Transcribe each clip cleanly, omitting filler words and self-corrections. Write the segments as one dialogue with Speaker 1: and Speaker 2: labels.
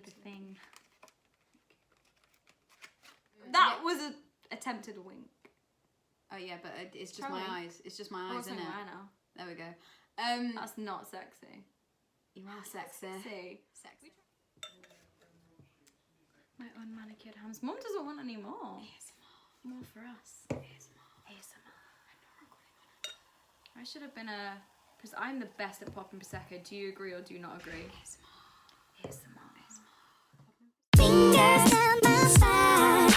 Speaker 1: the thing. That was an attempted wink.
Speaker 2: Oh yeah, but it's just my eyes. It's just my eyes, isn't it?
Speaker 1: I know.
Speaker 2: There we go.
Speaker 1: That's not sexy.
Speaker 2: You are sexy. Sexy.
Speaker 1: My unmanicured hands. Mum doesn't want any more. ASMR. More for us. ASMR. I should have been because I'm the best at popping Prosecco. Do you agree or do you not agree? ASMR.
Speaker 3: Fingers down my spine.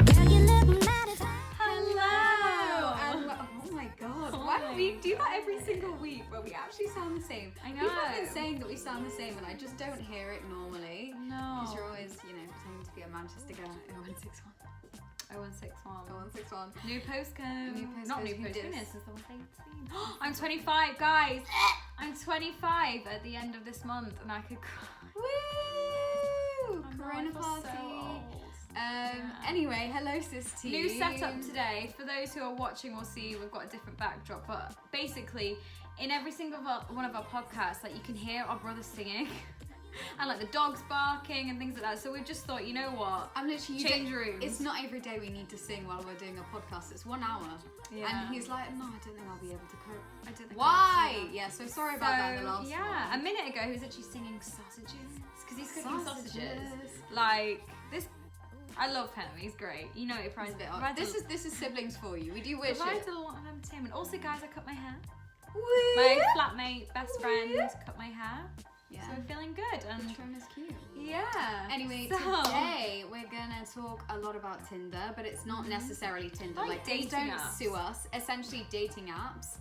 Speaker 3: Girl, you look mighty fine.
Speaker 1: Hello.
Speaker 2: Oh my god. Why don't we do that every single week where we actually sound the same?
Speaker 1: I know.
Speaker 2: People have been saying that we sound the same and I just don't hear it normally.
Speaker 1: No.
Speaker 2: Because you're always, pretending to be a Manchester girl at 0161.
Speaker 1: 0161.
Speaker 2: 0161.
Speaker 1: New postcode.
Speaker 2: Not new
Speaker 1: postcode.
Speaker 2: postcode.
Speaker 1: Goodness, it's almost 18. I'm 25, guys. I'm 25 at the end of this month, and I could cry.
Speaker 2: Woo!
Speaker 1: I'm
Speaker 2: Corona
Speaker 1: so
Speaker 2: party.
Speaker 1: old.
Speaker 2: Anyway, hello SisTEA.
Speaker 1: New setup today. For those who are watching will see we've got a different backdrop, but basically in every single one of our podcasts, like you can hear our brothers singing and like the dogs barking and things like that. So we just thought, you know what?
Speaker 2: I'm literally
Speaker 1: change rooms.
Speaker 2: It's not every day we need to sing while we're doing a podcast. It's 1 hour.
Speaker 1: Yeah.
Speaker 2: And he's like, no, I don't think I'll be able to cope.
Speaker 1: I don't think
Speaker 2: Why? Yeah, so sorry about that in the last
Speaker 1: yeah,
Speaker 2: one.
Speaker 1: a minute ago he was actually singing sausages because he's cooking sausages.
Speaker 2: Sausages.
Speaker 1: Like this, I love him. He's great. You know, it provides
Speaker 2: It's a bit odd.
Speaker 1: provides
Speaker 2: This is siblings for you. We do wish
Speaker 1: provides
Speaker 2: it.
Speaker 1: a lot of entertainment. Also, guys, I cut my hair.
Speaker 2: Woo!
Speaker 1: My flatmate, best friend, cut my hair.
Speaker 2: Yeah.
Speaker 1: So we're feeling good. And
Speaker 2: The trim is cute.
Speaker 1: yeah.
Speaker 2: Anyway,
Speaker 1: So-
Speaker 2: today we're gonna talk a lot about Tinder, but it's not necessarily Tinder.
Speaker 1: Like
Speaker 2: please
Speaker 1: dating
Speaker 2: don't
Speaker 1: apps.
Speaker 2: sue us. Essentially, dating apps.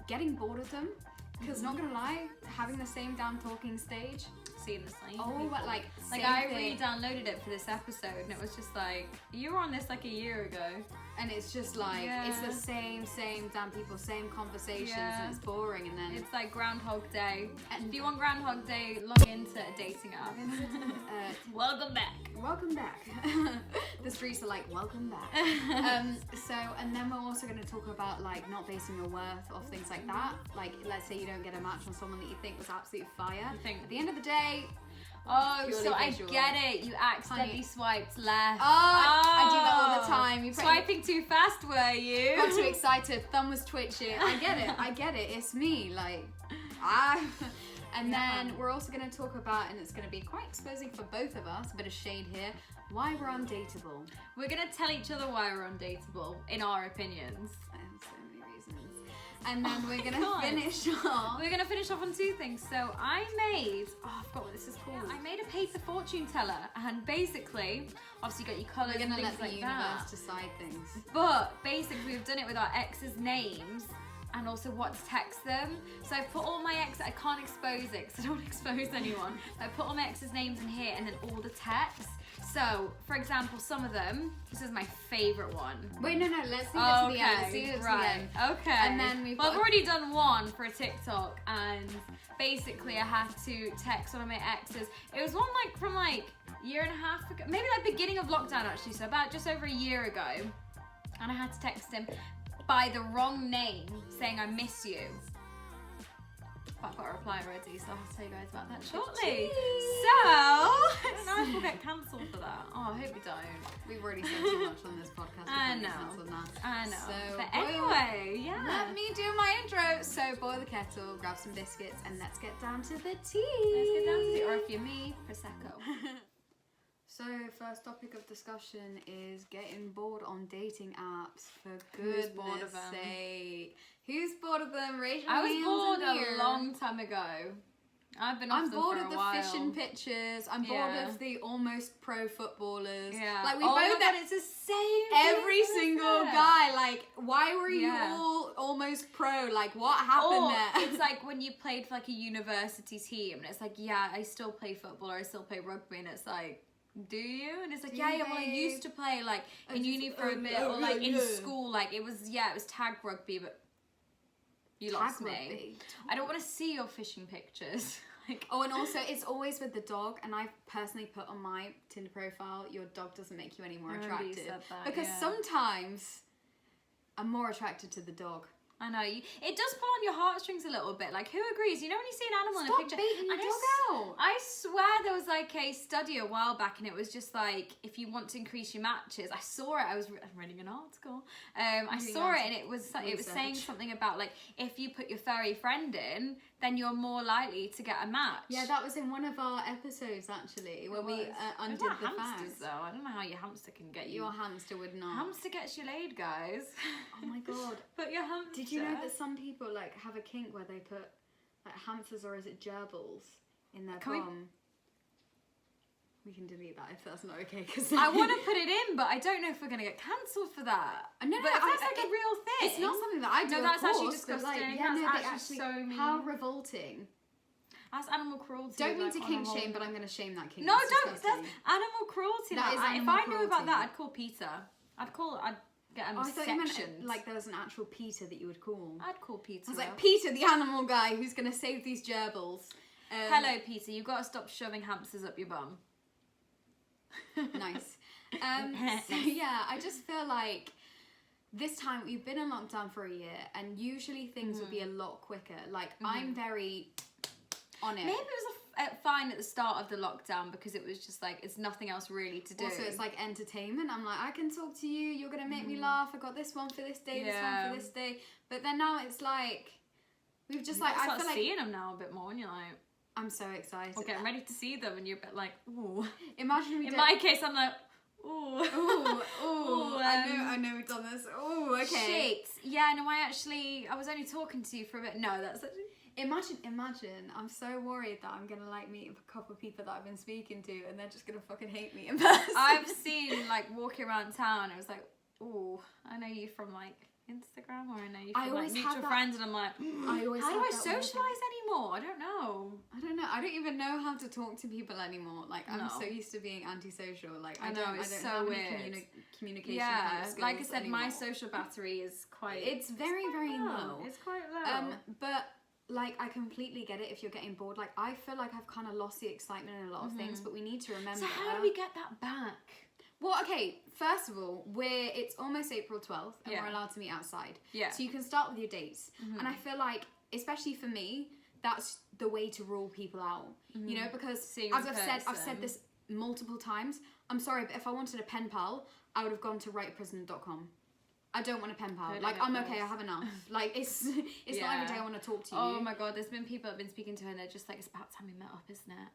Speaker 2: Getting bored of them. Because not gonna lie, having the same damn talking stage.
Speaker 1: Seeing the same.
Speaker 2: Oh,
Speaker 1: people.
Speaker 2: but like same
Speaker 1: I
Speaker 2: thing.
Speaker 1: re-downloaded it for this episode, and it was just like you were on this like a year ago.
Speaker 2: And it's just like it's
Speaker 1: Yeah.
Speaker 2: the same damn people, same conversations,
Speaker 1: Yeah.
Speaker 2: and it's boring. And then
Speaker 1: It's like Groundhog Day.
Speaker 2: And-
Speaker 1: If you want Groundhog Day, log into a dating app. Welcome back.
Speaker 2: welcome back. The streets are like welcome back. And then we're also going to talk about like not basing your worth off things like that. Like let's say you don't get a match on someone that you think was absolute fire.
Speaker 1: You think-
Speaker 2: At the end of the day,
Speaker 1: Oh,
Speaker 2: Purely
Speaker 1: so
Speaker 2: visual.
Speaker 1: I get it. You accidentally
Speaker 2: Honey.
Speaker 1: swiped left.
Speaker 2: I do that all the time. You
Speaker 1: Swiping too fast, were you?
Speaker 2: got too excited, thumb was twitching. I get it. It's me. Like, And then we're also going to talk about, and it's going to be quite exposing for both of us, a bit of shade here, why we're undateable.
Speaker 1: We're gonna tell each other why we're undateable, in our opinions.
Speaker 2: So many reasons. And then we're
Speaker 1: my
Speaker 2: going to
Speaker 1: God.
Speaker 2: finish off.
Speaker 1: We're gonna finish off on two things. So I forgot what this is called. I made a paper fortune teller, and basically, obviously you got your colours
Speaker 2: We're
Speaker 1: and
Speaker 2: going to
Speaker 1: things
Speaker 2: let the
Speaker 1: like
Speaker 2: universe
Speaker 1: that.
Speaker 2: decide things.
Speaker 1: But basically, we've done it with our exes' names and also what to text them. So I've put all my exes, I can't expose it because I don't want to expose anyone. I put all my exes' names in here and then all the texts. So, for example, some of them, this is my favourite one.
Speaker 2: Wait, no, let's leave it to the end. Let's leave it to the
Speaker 1: right.
Speaker 2: end.
Speaker 1: Okay.
Speaker 2: And then we've
Speaker 1: Well,
Speaker 2: got-
Speaker 1: I've already done one for a TikTok, and basically I had to text one of my exes. It was one like from like a year and a half ago, maybe like beginning of lockdown actually, so about just over a year ago. And I had to text him by the wrong name, saying I miss you. But I've got a reply already, so I'll have to tell you guys about that shortly. So, I don't know if we'll get cancelled for that. Oh, I hope we don't.
Speaker 2: We've already said too much on this podcast.
Speaker 1: I
Speaker 2: We can't
Speaker 1: know.
Speaker 2: cancel that.
Speaker 1: I know.
Speaker 2: So,
Speaker 1: but
Speaker 2: boil-
Speaker 1: anyway, yeah.
Speaker 2: Let me do my intro. So boil the kettle, grab some biscuits, and let's get down to the tea.
Speaker 1: Let's get down to it. Or if you're me, Prosecco.
Speaker 2: So first topic of discussion is getting bored on dating apps. For
Speaker 1: Who's
Speaker 2: goodness
Speaker 1: bored of them?
Speaker 2: sake. Who's bored of them? Raise your
Speaker 1: I was
Speaker 2: hands
Speaker 1: bored
Speaker 2: in the air.
Speaker 1: a long time ago. I've been off
Speaker 2: I'm
Speaker 1: them
Speaker 2: bored
Speaker 1: for
Speaker 2: of
Speaker 1: a
Speaker 2: the
Speaker 1: while.
Speaker 2: fishing pictures. I'm bored
Speaker 1: Yeah.
Speaker 2: of the almost pro footballers.
Speaker 1: Yeah.
Speaker 2: Like we
Speaker 1: oh my
Speaker 2: both
Speaker 1: God, it's the same.
Speaker 2: every
Speaker 1: thing,
Speaker 2: single
Speaker 1: isn't it?
Speaker 2: guy. Like, why were you
Speaker 1: Yeah.
Speaker 2: all almost pro? Like, what happened
Speaker 1: Or
Speaker 2: there?
Speaker 1: it's like when you played for like a university team, and it's like, yeah, I still play football or I still play rugby, and it's like, do you? And it's like,
Speaker 2: Do
Speaker 1: yeah,
Speaker 2: you,
Speaker 1: well, I
Speaker 2: babe?
Speaker 1: used to play like in
Speaker 2: just-
Speaker 1: uni for a bit,
Speaker 2: oh,
Speaker 1: or like in
Speaker 2: yeah.
Speaker 1: school, like it was tag rugby, but you lost
Speaker 2: Tag
Speaker 1: me.
Speaker 2: rugby.
Speaker 1: I don't want to see your fishing pictures. Like,
Speaker 2: Oh, and also it's always with the dog, and I've personally put on my Tinder profile, your dog doesn't make you any more
Speaker 1: I remember you
Speaker 2: attractive.
Speaker 1: said that,
Speaker 2: because
Speaker 1: yeah.
Speaker 2: sometimes I'm more attracted to the dog.
Speaker 1: I know. It does pull on your heartstrings a little bit. Like, who agrees? You know when you see an animal in a
Speaker 2: Stop
Speaker 1: picture?
Speaker 2: baiting your
Speaker 1: And
Speaker 2: dog out.
Speaker 1: I swear there was like a study a while back, and it was just like, if you want to increase your matches, I saw it. I was reading an article. I saw it, and it was saying something about like, if you put your furry friend in, then you're more likely to get a match.
Speaker 2: Yeah, that was in one of our episodes actually, where we undid the
Speaker 1: hamsters
Speaker 2: facts.
Speaker 1: though. I don't know how your hamster can get you.
Speaker 2: Your hamster would not.
Speaker 1: Hamster gets you laid, guys.
Speaker 2: Oh my god.
Speaker 1: Put your hamster.
Speaker 2: Did you know that some people like have a kink where they put like hamsters, or is it gerbils, in their bum? We can delete that if that's not okay. Because
Speaker 1: I want to put it in, but I don't know if we're gonna get cancelled for that.
Speaker 2: No,
Speaker 1: but if that's like a real thing.
Speaker 2: It's not something that I do.
Speaker 1: No, that's
Speaker 2: of
Speaker 1: actually
Speaker 2: course, but,
Speaker 1: disgusting.
Speaker 2: Like, yeah,
Speaker 1: That's
Speaker 2: no,
Speaker 1: actually so mean.
Speaker 2: How revolting.
Speaker 1: That's animal cruelty.
Speaker 2: Don't mean
Speaker 1: like,
Speaker 2: to kink shame, but I'm going to shame that kink.
Speaker 1: No,
Speaker 2: That's
Speaker 1: don't.
Speaker 2: disgusting.
Speaker 1: That's animal cruelty.
Speaker 2: That is
Speaker 1: if
Speaker 2: animal
Speaker 1: I knew about
Speaker 2: cruelty.
Speaker 1: that, I'd call Peter. I'd get him
Speaker 2: I thought you
Speaker 1: sections.
Speaker 2: meant like there was an actual Peter that you would call.
Speaker 1: I'd call Peter.
Speaker 2: I was like, Peter, the animal guy who's going to save these gerbils.
Speaker 1: Hello, Peter. You've got to stop shoving hamsters up your bum.
Speaker 2: Nice. So yeah, I just feel like this time we've been in lockdown for a year, and usually things would be a lot quicker. Like I'm very on it.
Speaker 1: Maybe it was fine at the start of the lockdown because it was just like it's nothing else really to do.
Speaker 2: Also, it's like entertainment. I'm like, I can talk to you. You're gonna make me laugh. I got this one for this day. This one for this day. But then now it's like we've just like I feel like
Speaker 1: seeing them now a bit more, and you're like,
Speaker 2: I'm so excited.
Speaker 1: or getting ready to see them, and you're a bit like, ooh.
Speaker 2: Imagine we.
Speaker 1: In my case, I'm like, ooh,
Speaker 2: ooh. I know we've done this. Ooh, okay.
Speaker 1: Shit. Yeah, no, I was only talking to you for a bit. No, that's actually.
Speaker 2: Imagine, I'm so worried that I'm gonna like meet a couple of people that I've been speaking to, and they're just gonna fucking hate me in person.
Speaker 1: I've seen like walking around town, it was like, ooh, I know you from like Instagram, or I know you from like mutual friends, and I'm like, how do I socialise anymore? I don't know.
Speaker 2: I don't even know how to talk to people anymore. Like I'm so used to being antisocial. Like I don't have any communication.
Speaker 1: Yeah,
Speaker 2: kind of skills
Speaker 1: like I said,
Speaker 2: anymore.
Speaker 1: my social battery is quite.
Speaker 2: It's very low.
Speaker 1: It's quite low.
Speaker 2: But like I completely get it if you're getting bored. Like I feel like I've kind of lost the excitement in a lot of things, but we need to remember.
Speaker 1: So how do we get that back?
Speaker 2: Well, okay, first of all, it's almost April 12th and we're allowed to meet outside.
Speaker 1: Yeah.
Speaker 2: So you can start with your dates. And I feel like, especially for me, that's the way to rule people out. You know, because as I've said this multiple times, I'm sorry, but if I wanted a pen pal, I would have gone to writeprisoner.com. I don't want a pen pal. Like, I'm okay, I have enough. Like, it's not every day I want to talk to you.
Speaker 1: Oh my god, there's been people that have been speaking to her and they're just like, it's about time we met up, isn't it?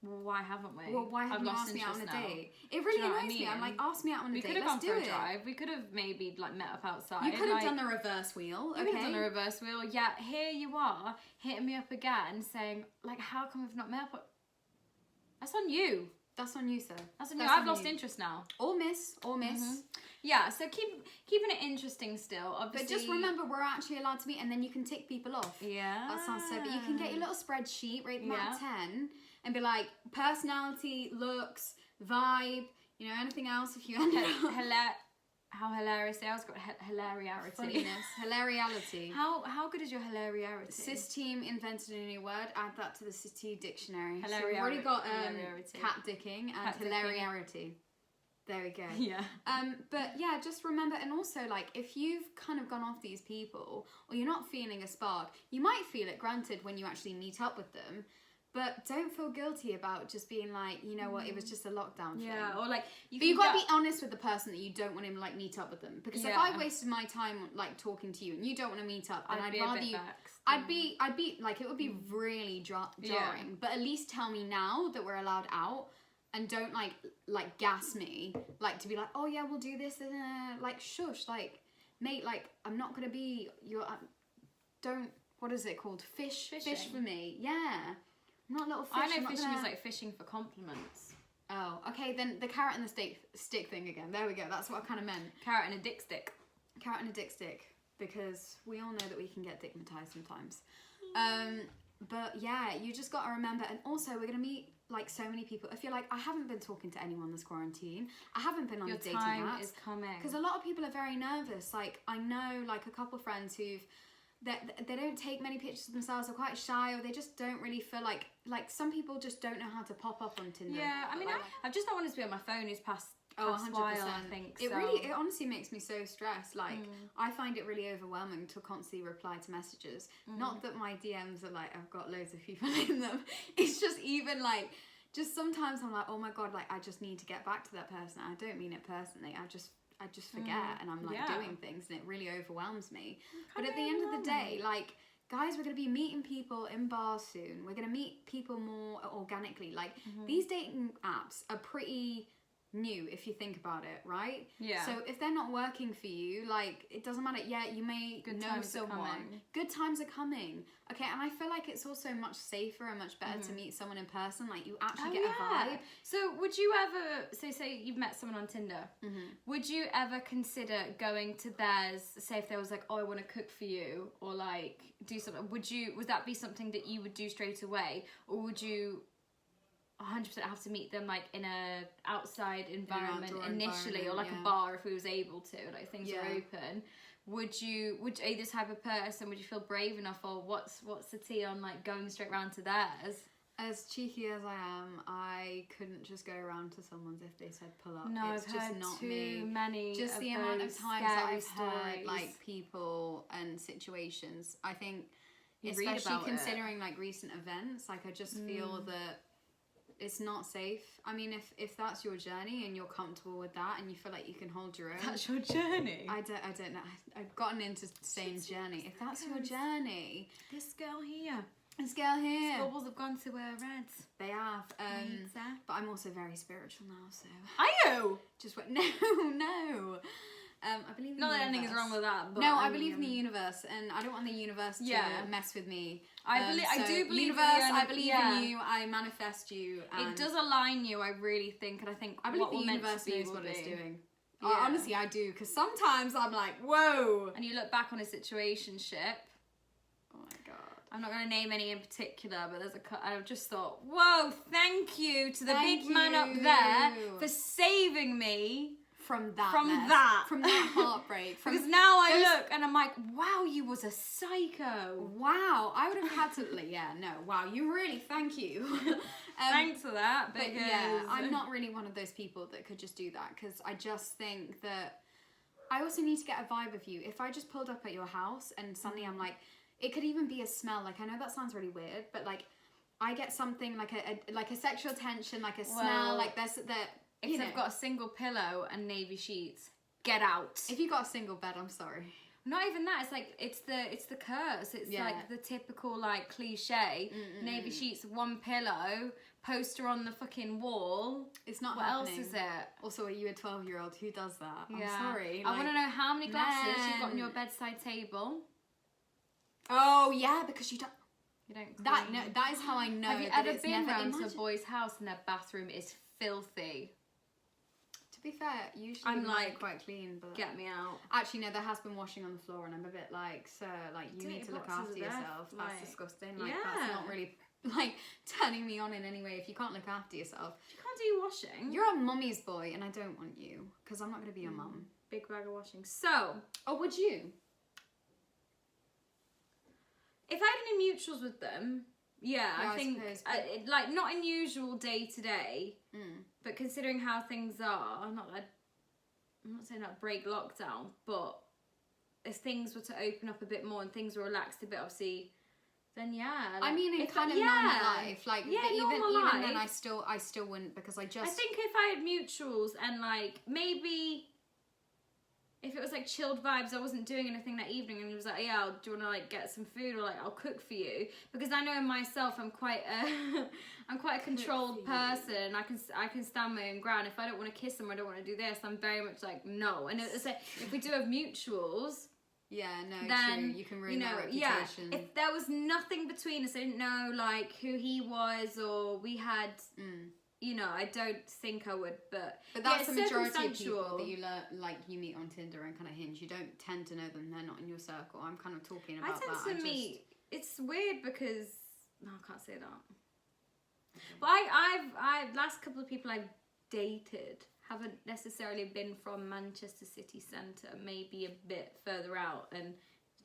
Speaker 1: Well, why haven't we?
Speaker 2: Well, why haven't you asked me out on a date? It really annoys me. I'm like, ask me out on a date.
Speaker 1: We could have gone for a drive. We could have maybe like met up outside.
Speaker 2: You could have done the reverse wheel.
Speaker 1: You could have done the reverse wheel. Yeah, here you are hitting me up again, saying like, how come we've not met up? That's on you.
Speaker 2: That's on you, sir.
Speaker 1: That's on you. I've lost interest now.
Speaker 2: Or miss.
Speaker 1: Yeah, so keeping it interesting still, obviously.
Speaker 2: But just remember, we're actually allowed to meet, and then you can tick people off.
Speaker 1: Yeah.
Speaker 2: That sounds so. But you can get your little spreadsheet, rate them out of 10, and be like, personality, looks, vibe, you know, anything else if you end up.
Speaker 1: How hilarious they are. It's got hilariarity.
Speaker 2: Funniness. Hilariality.
Speaker 1: How good is your hilariarity?
Speaker 2: SisTEAM invented a new word. Add that to the SisTEA dictionary. So we've
Speaker 1: Hilariarity.
Speaker 2: already got cat dicking and hilariarity. There we go.
Speaker 1: Yeah.
Speaker 2: But yeah, just remember, and also like if you've kind of gone off these people, or you're not feeling a spark, you might feel it, granted, when you actually meet up with them. But don't feel guilty about just being like, you know what, it was just a lockdown thing.
Speaker 1: Yeah, or like...
Speaker 2: But you've got to be honest with the person that you don't want to like meet up with them. Because if I wasted my time like talking to you and you don't want to meet up, then I'd rather you... I'd be like, it would be really jarring. Yeah. But at least tell me now that we're allowed out, and don't like gas me, like to be like, oh yeah, we'll do this, and like shush, like mate, like I'm not gonna be your... don't... What is it called? Fish for me. Yeah. Not little fish.
Speaker 1: I know fishing is like fishing for compliments.
Speaker 2: Oh, okay, then the carrot and the stick thing again. There we go, that's what I kind of meant.
Speaker 1: Carrot and a dick stick.
Speaker 2: Carrot and a dick stick, because we all know that we can get dickmatized sometimes. But yeah, you just got to remember, and also we're going to meet like so many people. I feel like I haven't been talking to anyone this quarantine. I haven't been on a dating app.
Speaker 1: Your time is coming.
Speaker 2: Because a lot of people are very nervous. Like, I know like a couple of friends who've they don't take many pictures of themselves, they're quite shy, or they just don't really feel like some people just don't know how to pop up on Tinder.
Speaker 1: Yeah, I mean, I've just not wanted to be on my phone these past past while, I think.
Speaker 2: It honestly makes me so stressed. Like, I find it really overwhelming to constantly reply to messages. Not that my DMs are like, I've got loads of people in them. It's just even like, just sometimes I'm like, oh my God, like I just need to get back to that person. I don't mean it personally. I just forget and I'm like doing things and it really overwhelms me. But at the end of the day, like, guys, we're going to be meeting people in bars soon. We're going to meet people more organically. Like, these dating apps are pretty new if you think about it, right? Yeah. So if they're not working for you, like, it doesn't matter. Yeah, you may know someone. Good times are coming. Okay, and I feel like it's also much safer and much better to meet someone in person. Like, you actually get a vibe.
Speaker 1: So would you ever, so say you've met someone on Tinder, would you ever consider going to theirs, say if there was like, oh, I want to cook for you, or like do something, would that be something that you would do straight away, or would you 100% have to meet them like in a outside environment initially, or like a bar if we was able to, like things are open? Would you are you this type of person, would you feel brave enough, or what's the tea on like going straight round to theirs?
Speaker 2: As cheeky as I am, I couldn't just go around to someone's if they said pull up.
Speaker 1: No,
Speaker 2: it's
Speaker 1: I've
Speaker 2: just
Speaker 1: heard
Speaker 2: not
Speaker 1: too
Speaker 2: me.
Speaker 1: Many
Speaker 2: just
Speaker 1: of
Speaker 2: the amount of times that I've heard like people and situations. I think, especially considering like recent events, like I just feel that it's not safe. I mean, if that's your journey and you're comfortable with that and you feel like you can hold your own.
Speaker 1: That's your journey?
Speaker 2: I don't know. I've gotten into saying journey. If that's your journey.
Speaker 1: This girl here.
Speaker 2: Squabbles
Speaker 1: have gone to Reds.
Speaker 2: They have. But I'm also very spiritual now, so.
Speaker 1: Are you?
Speaker 2: Just went, no. I believe in
Speaker 1: not
Speaker 2: the
Speaker 1: that
Speaker 2: universe.
Speaker 1: anything's wrong with that. But
Speaker 2: no, I believe in the universe, and I don't want the universe to mess with me.
Speaker 1: I do believe
Speaker 2: universe. I believe in you. I manifest you. And
Speaker 1: it does align you. I really think, and I believe
Speaker 2: the universe knows what it's doing.
Speaker 1: Yeah.
Speaker 2: Honestly, I do, because sometimes I'm like, whoa.
Speaker 1: And you look back on a situationship.
Speaker 2: Oh my God.
Speaker 1: I'm not going to name any in particular, but there's I've just thought, whoa, thank you to the big man up there for saving me
Speaker 2: from that heartbreak.
Speaker 1: Because now I look and I'm like, wow, you was a psycho.
Speaker 2: Wow, I would have had to, wow, you really, thank you.
Speaker 1: Thanks for that.
Speaker 2: But yeah, I'm not really one of those people that could just do that, because I just think that I also need to get a vibe of you. If I just pulled up at your house and suddenly I'm like, it could even be a smell. Like, I know that sounds really weird, but like, I get something like a sexual tension, like a smell, like there's that.
Speaker 1: If I've got a single pillow and navy sheets, get out.
Speaker 2: If you got a single bed, I'm sorry.
Speaker 1: Not even that. It's like it's the curse. It's like the typical like cliche. Navy sheets, one pillow, poster on the fucking wall.
Speaker 2: It's not
Speaker 1: what
Speaker 2: happening.
Speaker 1: Else is it?
Speaker 2: Also, are you a 12-year-old who does that?
Speaker 1: Yeah.
Speaker 2: I'm sorry.
Speaker 1: I want to know how many glasses you've got on your bedside table.
Speaker 2: Oh yeah, because you don't.
Speaker 1: You don't.
Speaker 2: That is how I know.
Speaker 1: Have you ever been round to a boy's house and their bathroom is filthy?
Speaker 2: To be fair, usually
Speaker 1: I'm like
Speaker 2: quite clean, but
Speaker 1: get me out.
Speaker 2: Actually, no, there has been washing on the floor, and I'm a bit like, sir, like you need to look after yourself. That's disgusting. Like that's not really like turning me on in any way. If you can't look after yourself,
Speaker 1: you can't do washing.
Speaker 2: You're a mummy's boy, and I don't want you because I'm not going to be your mum.
Speaker 1: Big bag of washing. So,
Speaker 2: would you?
Speaker 1: If I had any mutuals with them, I think like not unusual day to day, but considering how things are, I'm not saying that break lockdown, but if things were to open up a bit more and things were relaxed a bit, obviously, then like,
Speaker 2: I mean, in kind of normal life, like even then, I still wouldn't, because I
Speaker 1: think if I had mutuals and like maybe. If it was like chilled vibes, I wasn't doing anything that evening, and he was like, "Yeah, do you want to like get some food, or like I'll cook for you?" Because I know in myself, I'm quite a controlled person. I can stand my own ground. If I don't want to kiss them, I don't want to do this. I'm very much like no. And it's like, if we do have mutuals,
Speaker 2: then true. You can ruin their reputation.
Speaker 1: If there was nothing between us, I didn't know like who he was, or we had. I don't think I would, but
Speaker 2: that's the majority of people that you meet on Tinder and kind of Hinge. You don't tend to know them; they're not in your circle. I'm kind of talking about that.
Speaker 1: I tend to meet. It's weird because no, I can't say that. But I've last couple of people I've dated haven't necessarily been from Manchester city centre. Maybe a bit further out, and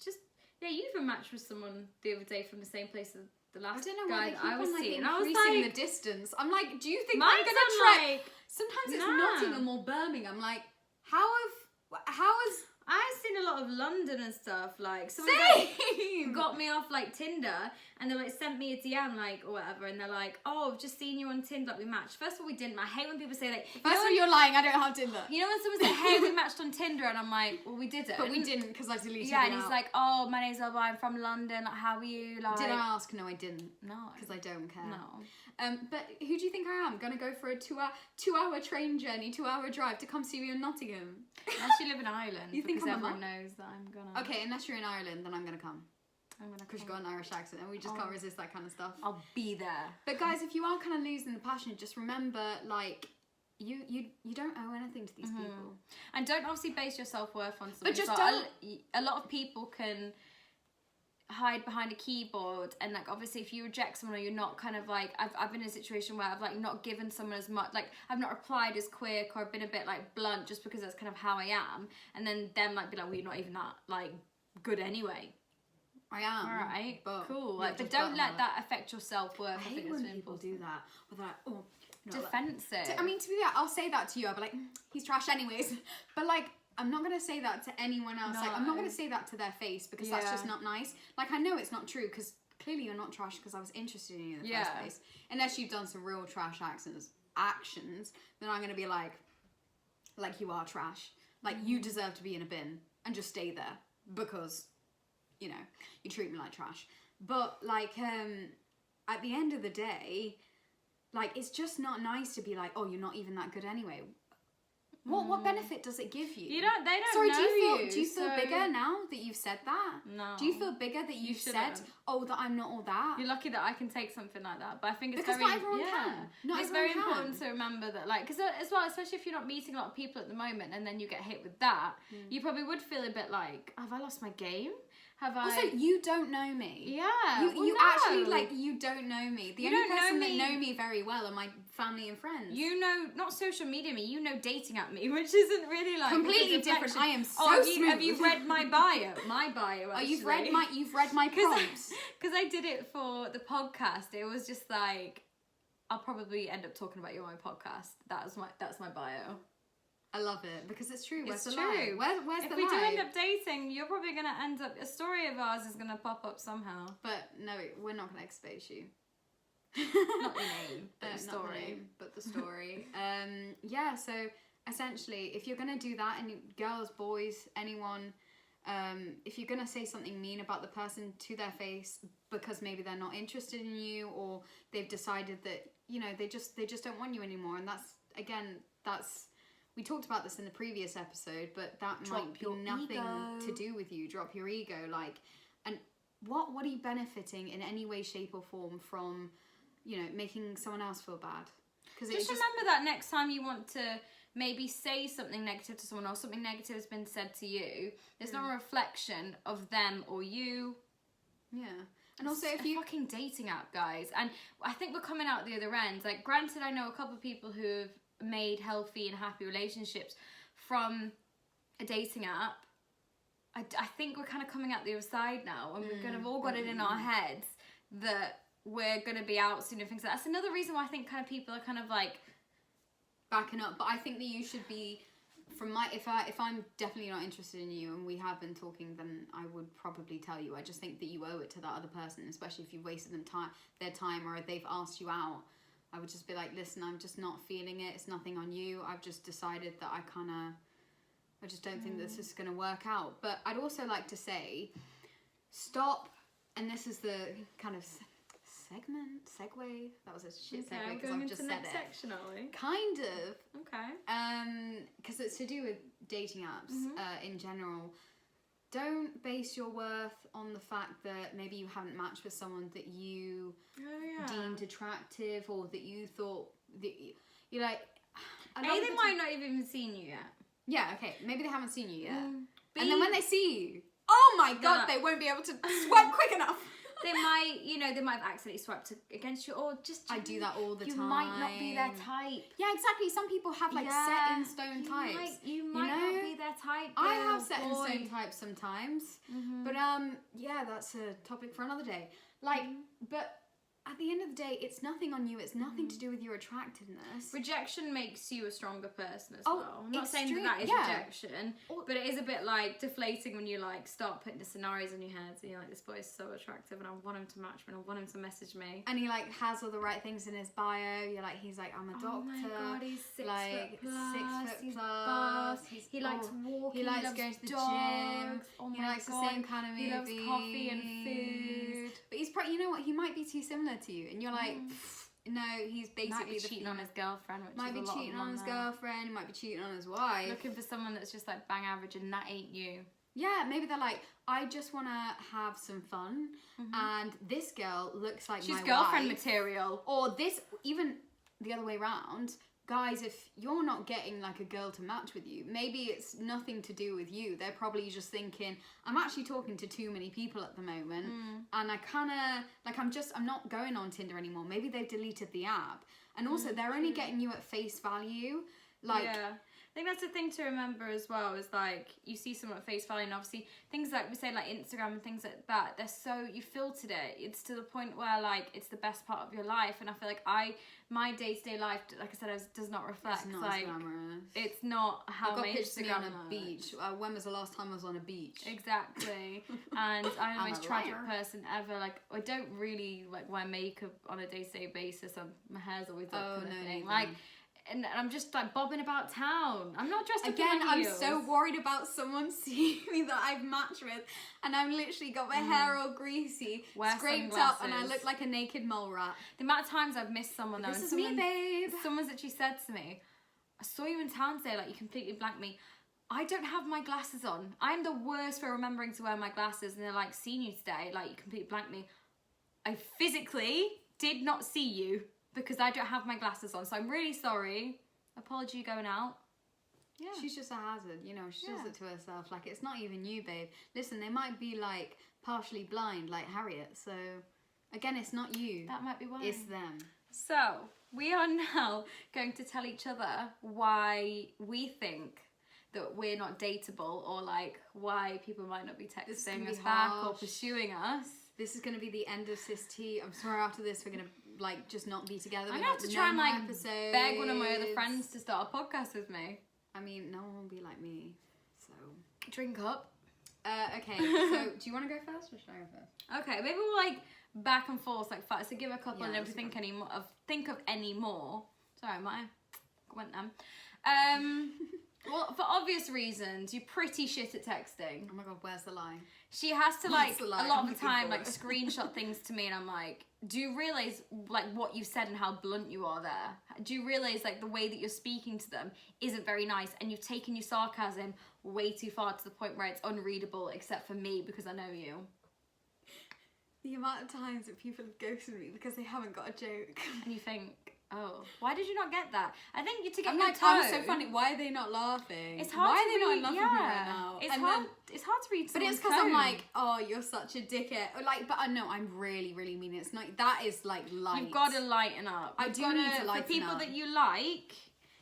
Speaker 1: just you even matched with someone the other day from the same place as the last guy that I was seeing.
Speaker 2: I was like, the distance. I'm like, do you think I'm gonna trek Sometimes it's
Speaker 1: Nah.
Speaker 2: Nottingham or Birmingham. Like, how has
Speaker 1: I've seen a lot of London and stuff. Like, someone
Speaker 2: same
Speaker 1: got me off like Tinder, and they like sent me a DM like or whatever, and they're like, "Oh, I've just seen you on Tinder. Like, we matched." First of all, we didn't. I hate when people say like,
Speaker 2: First of all, you're lying. I don't have Tinder.
Speaker 1: you know when someone says, "Hey, we matched on Tinder," and I'm like, "Well, we didn't."
Speaker 2: But we didn't because I deleted
Speaker 1: Yeah,
Speaker 2: it
Speaker 1: and he's
Speaker 2: out.
Speaker 1: like, "Oh, my name's Elba. I'm from London. Like, how are you?" Like,
Speaker 2: Did I ask? No, I didn't.
Speaker 1: No,
Speaker 2: Because I don't care.
Speaker 1: no.
Speaker 2: But who do you think I am? Gonna go for a 2-hour train journey, 2-hour drive to come see you in Nottingham?
Speaker 1: I actually live in Ireland.
Speaker 2: You think
Speaker 1: because
Speaker 2: I'm a
Speaker 1: everyone knows that I'm gonna.
Speaker 2: Okay, unless you're in Ireland, then I'm gonna come.
Speaker 1: I'm gonna.
Speaker 2: Because you've got an Irish accent and we just can't resist that kind of stuff.
Speaker 1: I'll be there.
Speaker 2: But guys, if you are kind of losing the passion, just remember, like, you don't owe anything to these people.
Speaker 1: And don't obviously base your self-worth on something.
Speaker 2: But just
Speaker 1: So
Speaker 2: don't-
Speaker 1: A lot of people can hide behind a keyboard, and like obviously if you reject someone or you're not kind of like I've been in a situation where I've like not given someone as much, like I've not replied as quick, or I've been a bit like blunt just because that's kind of how I am, and then them like be like, well, you're not even that like good anyway.
Speaker 2: I am.
Speaker 1: All right,
Speaker 2: but
Speaker 1: cool.
Speaker 2: you're
Speaker 1: Like, but
Speaker 2: just
Speaker 1: don't let
Speaker 2: butthurt.
Speaker 1: that affect your self-worth.
Speaker 2: I hate
Speaker 1: think
Speaker 2: when
Speaker 1: that's really
Speaker 2: people
Speaker 1: important.
Speaker 2: do that. Where they're like, oh, you know, like-
Speaker 1: Defensive.
Speaker 2: I mean, to be fair, I'll say that to you. I'll be like, he's trash anyways. But like, I'm not going to say that to anyone else. Like, I'm not
Speaker 1: No.
Speaker 2: going to say that to their face because that's just
Speaker 1: Yeah.
Speaker 2: not nice. Like, I know it's not true because clearly you're not trash because I was interested in you in the first
Speaker 1: Yeah.
Speaker 2: place. Unless you've done some real trash actions, then I'm going to be like you are trash. Like, you deserve to be in a bin and just stay there because, you know, you treat me like trash. But like, at the end of the day, like, it's just not nice to be like, oh, you're not even that good anyway. What benefit does it give you?
Speaker 1: They don't
Speaker 2: Sorry,
Speaker 1: know
Speaker 2: do you feel
Speaker 1: so-
Speaker 2: bigger now that you've said that?
Speaker 1: No.
Speaker 2: Do you feel bigger that you've said,
Speaker 1: shouldn't.
Speaker 2: oh, that I'm not all that?
Speaker 1: You're lucky that I can take something like that, but I think it's
Speaker 2: Because
Speaker 1: very
Speaker 2: not everyone can. Not
Speaker 1: it's
Speaker 2: everyone
Speaker 1: very
Speaker 2: can.
Speaker 1: important to remember that, like, because as well, especially if you're not meeting a lot of people at the moment, and then you get hit with that, you probably would feel a bit like, have I lost my game? Have I?
Speaker 2: Also, you don't know me.
Speaker 1: Yeah,
Speaker 2: You,
Speaker 1: well,
Speaker 2: you
Speaker 1: no.
Speaker 2: actually, like, you don't know me. The
Speaker 1: You
Speaker 2: only
Speaker 1: don't know
Speaker 2: person
Speaker 1: me.
Speaker 2: that know me very well are my family and friends.
Speaker 1: You know, not social media me. You know, dating at me, which isn't really like
Speaker 2: Completely
Speaker 1: a good
Speaker 2: different.
Speaker 1: reflection.
Speaker 2: I am so
Speaker 1: have
Speaker 2: smooth.
Speaker 1: you read my bio? My bio.
Speaker 2: Oh, you've
Speaker 1: actually.
Speaker 2: read my prompts.
Speaker 1: Because I did it for the podcast. It was just like, I'll probably end up talking about you on my podcast. That's my bio.
Speaker 2: I love it because it's true. Where's
Speaker 1: It's
Speaker 2: the
Speaker 1: true.
Speaker 2: lie? Where's
Speaker 1: If
Speaker 2: the
Speaker 1: we do
Speaker 2: lie?
Speaker 1: end up dating, you're probably gonna end up. A story of ours is gonna pop up somehow.
Speaker 2: But no, we're not going to expose you.
Speaker 1: Not your name, but the
Speaker 2: Not the
Speaker 1: story.
Speaker 2: name, but the story. Yeah, so essentially, if you're going to do that, and girls, boys, anyone, if you're going to say something mean about the person to their face because maybe they're not interested in you, or they've decided that, you know, they just don't want you anymore, and that's we talked about this in the previous episode, but that
Speaker 1: Drop
Speaker 2: might be
Speaker 1: your
Speaker 2: nothing
Speaker 1: ego.
Speaker 2: to do with you. Drop your ego, like, and what are you benefiting in any way, shape, or form from, you know, making someone else feel bad? Because
Speaker 1: Just remember that next time you want to maybe say something negative to someone, or something negative has been said to you, it's not a reflection of them or you.
Speaker 2: Yeah. And also,
Speaker 1: It's
Speaker 2: if
Speaker 1: a
Speaker 2: you
Speaker 1: fucking dating app, guys, and I think we're coming out the other end. Like, granted, I know a couple of people who've made healthy and happy relationships from a dating app. I think we're kind of coming out the other side now, and we've kind of all got it in our heads that we're going to be out soon and things like that. That's another reason why I think kind of people are kind of like
Speaker 2: backing up, but I think that you should be, from my, if I'm definitely not interested in you and we have been talking, then I would probably tell you. I just think that you owe it to that other person, especially if you've wasted their time or they've asked you out. I would just be like, listen, I'm just not feeling it. It's nothing on you. I've just decided that I just don't think this is going to work out. But I'd also like to say, stop, and this is the kind of segue. That was a shit segue because I've just said it.
Speaker 1: section, are we?
Speaker 2: Kind of.
Speaker 1: Okay.
Speaker 2: Because it's to do with dating apps in general. Don't base your worth on the fact that maybe you haven't matched with someone that you deemed attractive, or that you thought that you're like.
Speaker 1: They might not have even seen you yet.
Speaker 2: Yeah, okay. Maybe they haven't seen you yet.
Speaker 1: Be-
Speaker 2: And then when they see you, oh my god,
Speaker 1: No.
Speaker 2: they won't be able to swipe quick enough.
Speaker 1: They might, they might have accidentally swiped against you, or just
Speaker 2: I do that all the
Speaker 1: you
Speaker 2: time.
Speaker 1: might not be their type.
Speaker 2: Yeah, exactly. Some people have like set in stone types.
Speaker 1: You might
Speaker 2: know?
Speaker 1: not be their type.
Speaker 2: I
Speaker 1: girl,
Speaker 2: have set in
Speaker 1: boy.
Speaker 2: stone types sometimes.
Speaker 1: Mhm.
Speaker 2: But yeah, that's a topic for another day. Like, but at the end of the day, it's nothing on you. It's nothing to do with your attractiveness.
Speaker 1: Rejection makes you a stronger person as
Speaker 2: Oh,
Speaker 1: well. I'm not saying
Speaker 2: extreme-
Speaker 1: that is
Speaker 2: yeah.
Speaker 1: rejection, but it is a bit like deflating when you like start putting the scenarios in your head. And you're like, this boy is so attractive, and I want him to match me, and I want him to message me.
Speaker 2: And he like has all the right things in his bio. You're like, he's like, I'm a doctor.
Speaker 1: Oh my god, he's 6
Speaker 2: like,
Speaker 1: foot plus.
Speaker 2: 6 foot
Speaker 1: He's
Speaker 2: plus.
Speaker 1: buff. He likes walking.
Speaker 2: He likes
Speaker 1: loves
Speaker 2: going to the
Speaker 1: dogs.
Speaker 2: gym.
Speaker 1: Oh
Speaker 2: He
Speaker 1: my
Speaker 2: likes
Speaker 1: god.
Speaker 2: the same kind of movies.
Speaker 1: He loves coffee and food.
Speaker 2: But he's probably, you know what? He might be too similar to you, and you're like, no, he's basically
Speaker 1: Might be cheating on his girlfriend, which
Speaker 2: Might
Speaker 1: is
Speaker 2: be
Speaker 1: a lot
Speaker 2: cheating
Speaker 1: of
Speaker 2: on
Speaker 1: them
Speaker 2: his
Speaker 1: there.
Speaker 2: girlfriend. He might be cheating on his wife.
Speaker 1: Looking for someone that's just like bang average, and that ain't you.
Speaker 2: Yeah, maybe they're like, I just want to have some fun, and this girl looks like
Speaker 1: She's
Speaker 2: my
Speaker 1: girlfriend
Speaker 2: wife.
Speaker 1: material.
Speaker 2: Or this, even the other way around. Guys, if you're not getting like a girl to match with you, maybe it's nothing to do with you. They're probably just thinking, I'm actually talking to too many people at the moment, and I kind of like I'm not going on Tinder anymore. Maybe they've deleted the app, and also they're only getting you at face value. Like,
Speaker 1: yeah. I think that's the thing to remember as well, is like you see someone at face value, and obviously things like we say like Instagram and things like that, they're so, you filtered it. It's to the point where like it's the best part of your life, and I feel like my day-to-day life, like I said, does not reflect.
Speaker 2: it's not
Speaker 1: like
Speaker 2: glamorous.
Speaker 1: it's not how
Speaker 2: I've got
Speaker 1: my
Speaker 2: pictures of me
Speaker 1: Instagram
Speaker 2: on a
Speaker 1: looks.
Speaker 2: beach. When was the last time I was on a beach?
Speaker 1: Exactly. And I'm the
Speaker 2: I'm
Speaker 1: most
Speaker 2: a
Speaker 1: tragic
Speaker 2: liar.
Speaker 1: person ever. Like I don't really like wear makeup on a day-to-day basis. My hair's always up
Speaker 2: Oh,
Speaker 1: kind of
Speaker 2: no,
Speaker 1: thing.
Speaker 2: neither.
Speaker 1: Like, and I'm just like bobbing about town. I'm not dressed up
Speaker 2: Again,
Speaker 1: in
Speaker 2: I'm
Speaker 1: heels.
Speaker 2: so worried about someone seeing me that I've matched with, and I'm literally got my hair all greasy,
Speaker 1: Wear
Speaker 2: scraped up, and I
Speaker 1: sunglasses.
Speaker 2: look like a naked mole rat.
Speaker 1: The amount of times I've missed someone though.
Speaker 2: This
Speaker 1: and
Speaker 2: is me, babe.
Speaker 1: Someone's actually said to me, I saw you in town today, like you completely blanked me. I don't have my glasses on. I'm the worst for remembering to wear my glasses, and they're like, seen you today, like you completely blanked me. I physically did not see you because I don't have my glasses on, so I'm really sorry. Apology going out. Yeah.
Speaker 2: She's just a hazard, you know, she does
Speaker 1: Yeah.
Speaker 2: it to herself. Like, it's not even you, babe. Listen, they might be, like, partially blind, like Harriet, so, again, it's not you.
Speaker 1: That might be why.
Speaker 2: It's them.
Speaker 1: So, we are now going to tell each other why we think that we're not dateable, or, like, why people might not be
Speaker 2: This is gonna
Speaker 1: texting
Speaker 2: be
Speaker 1: us back or
Speaker 2: harsh.
Speaker 1: pursuing us.
Speaker 2: This is going to be the end of SisTEA. I'm sorry, after this, we're going to, like, just not be together.
Speaker 1: I'm
Speaker 2: We're
Speaker 1: gonna have
Speaker 2: gonna
Speaker 1: to try and,
Speaker 2: no more
Speaker 1: like,
Speaker 2: episodes.
Speaker 1: beg one of my other friends to start a podcast with me.
Speaker 2: I mean, no one will be like me, so...
Speaker 1: Drink up.
Speaker 2: Okay, so do you want to go first, or should I go first?
Speaker 1: Okay, maybe we'll, like, back and forth, like, so give a couple
Speaker 2: Yeah,
Speaker 1: and never
Speaker 2: that's
Speaker 1: think
Speaker 2: fine.
Speaker 1: think of any more. Sorry, my went them. Well, for obvious reasons, you're pretty shit at texting.
Speaker 2: Oh my god, where's the lie?
Speaker 1: She has to, like,
Speaker 2: What's the lie?
Speaker 1: a lot
Speaker 2: I'm
Speaker 1: of the
Speaker 2: looking
Speaker 1: time,
Speaker 2: for
Speaker 1: like,
Speaker 2: it.
Speaker 1: screenshot things to me, and I'm like, do you realise, like, what you've said and how blunt you are there? Do you realise, like, the way that you're speaking to them isn't very nice, and you've taken your sarcasm way too far to the point where it's unreadable, except for me, because I know you.
Speaker 2: The amount of times that people have ghosted me because they haven't got a joke.
Speaker 1: And you think, oh, why did you not get that? I think you to get
Speaker 2: I'm
Speaker 1: your
Speaker 2: like,
Speaker 1: tone.
Speaker 2: I'm so funny. Why are they not laughing?
Speaker 1: It's hard
Speaker 2: Why
Speaker 1: to
Speaker 2: are they
Speaker 1: read,
Speaker 2: not in love with me right now?
Speaker 1: It's
Speaker 2: And
Speaker 1: hard.
Speaker 2: then-
Speaker 1: It's hard to read.
Speaker 2: but it's because I'm like, oh, you're such a dickhead. Or like, but I know I'm really, really mean. It's not. That is like light.
Speaker 1: you've got to lighten up.
Speaker 2: I
Speaker 1: You've
Speaker 2: do
Speaker 1: gotta,
Speaker 2: need to lighten
Speaker 1: for people
Speaker 2: up.
Speaker 1: that you like.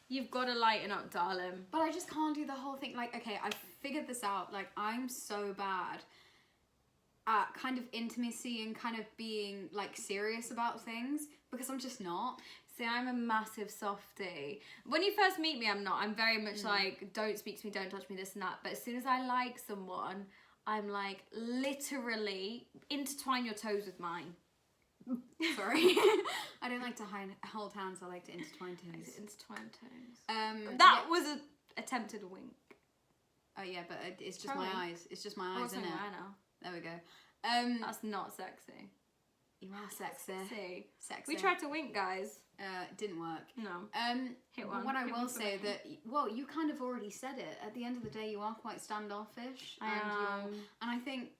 Speaker 1: You've got to lighten up, darling.
Speaker 2: But I just can't do the whole thing. Like, okay, I figured this out. Like, I'm so bad at kind of intimacy and kind of being like serious about things because I'm just not.
Speaker 1: See, I'm a massive softie. When you first meet me, I'm not. I'm very much like, don't speak to me, don't touch me, this and that. But as soon as I like someone, I'm like, literally, intertwine your toes with mine.
Speaker 2: Sorry. I don't like to hold hands. I like to intertwine
Speaker 1: Is it
Speaker 2: toes.
Speaker 1: intertwine toes?
Speaker 2: That.
Speaker 1: That was an attempted wink.
Speaker 2: Oh yeah, but it's just
Speaker 1: Probably.
Speaker 2: my eyes. It's just my
Speaker 1: Oh,
Speaker 2: eyes,
Speaker 1: it's
Speaker 2: isn't it?
Speaker 1: I know.
Speaker 2: There we go.
Speaker 1: That's not sexy.
Speaker 2: You are sexy.
Speaker 1: See,
Speaker 2: Sexy.
Speaker 1: we tried to wink, guys.
Speaker 2: It didn't work.
Speaker 1: No.
Speaker 2: But
Speaker 1: Hit one.
Speaker 2: what I
Speaker 1: Hit
Speaker 2: will
Speaker 1: one for
Speaker 2: say
Speaker 1: me.
Speaker 2: that, well, you kind of already said it. At the end of the day, you are quite standoffish,
Speaker 1: I am.
Speaker 2: and I think,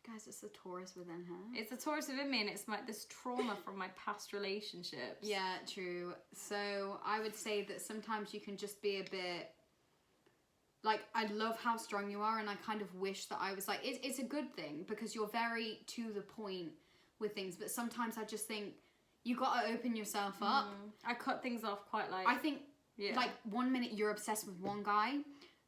Speaker 2: guys, it's the Taurus within her.
Speaker 1: It's a Taurus within me, and it's like this trauma from my past relationships.
Speaker 2: Yeah, true. So I would say that sometimes you can just be a bit. Like, I love how strong you are, and I kind of wish that I was like, it's a good thing because you're very to the point with things, but sometimes I just think you gotta open yourself up.
Speaker 1: I cut things off quite like.
Speaker 2: I think,
Speaker 1: Yeah.
Speaker 2: like, 1 minute you're obsessed with one guy,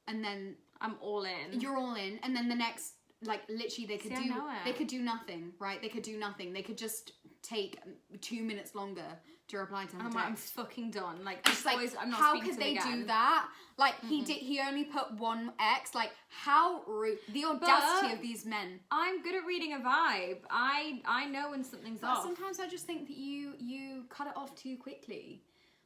Speaker 2: and then
Speaker 1: I'm all in.
Speaker 2: you're all in, and then the next, like, literally they could
Speaker 1: See, I know it.
Speaker 2: they could do nothing, right? They could do nothing. They could just take 2 minutes longer to reply to her
Speaker 1: I'm
Speaker 2: text.
Speaker 1: like, I'm fucking done. Like,
Speaker 2: It's like,
Speaker 1: I'm not
Speaker 2: how
Speaker 1: speaking
Speaker 2: could
Speaker 1: to them
Speaker 2: they
Speaker 1: again.
Speaker 2: do that? Like, he only put one X. Like, how rude. The audacity of these men.
Speaker 1: I'm good at reading a vibe. I know when something's
Speaker 2: But
Speaker 1: off.
Speaker 2: sometimes I just think that you cut it off too quickly.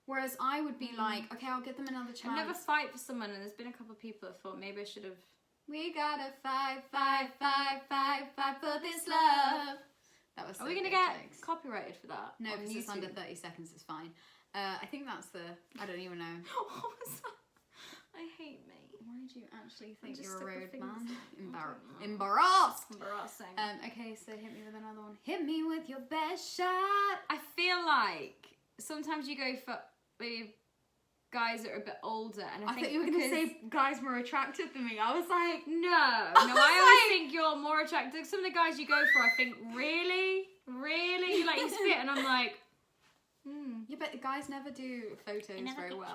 Speaker 2: Whereas I would be like, okay, I'll give them another chance.
Speaker 1: I never fight for someone, and there's been a couple of people that thought maybe I should have.
Speaker 2: We gotta fight for this love. That was so
Speaker 1: Are we gonna
Speaker 2: good,
Speaker 1: get
Speaker 2: jokes.
Speaker 1: copyrighted for that?
Speaker 2: No,
Speaker 1: on
Speaker 2: because it's under
Speaker 1: YouTube?
Speaker 2: 30 seconds, it's fine. I think that's I don't even know.
Speaker 1: What was that? I hate me.
Speaker 2: Why did you actually think
Speaker 1: just
Speaker 2: you're a
Speaker 1: stuck my
Speaker 2: road
Speaker 1: fingers
Speaker 2: man?
Speaker 1: in.
Speaker 2: Embarrassed!
Speaker 1: Embarrassing.
Speaker 2: Okay, so hit me with another one. Hit me with your best shot.
Speaker 1: I feel like sometimes you go for maybe guys that are a bit older, and I think
Speaker 2: thought you were going to say guys more attractive than me. I was like,
Speaker 1: no. I always think you're more attractive. Some of the guys you go for, I think, really, like you spit, and I'm like,
Speaker 2: yeah, but guys never do photos very well.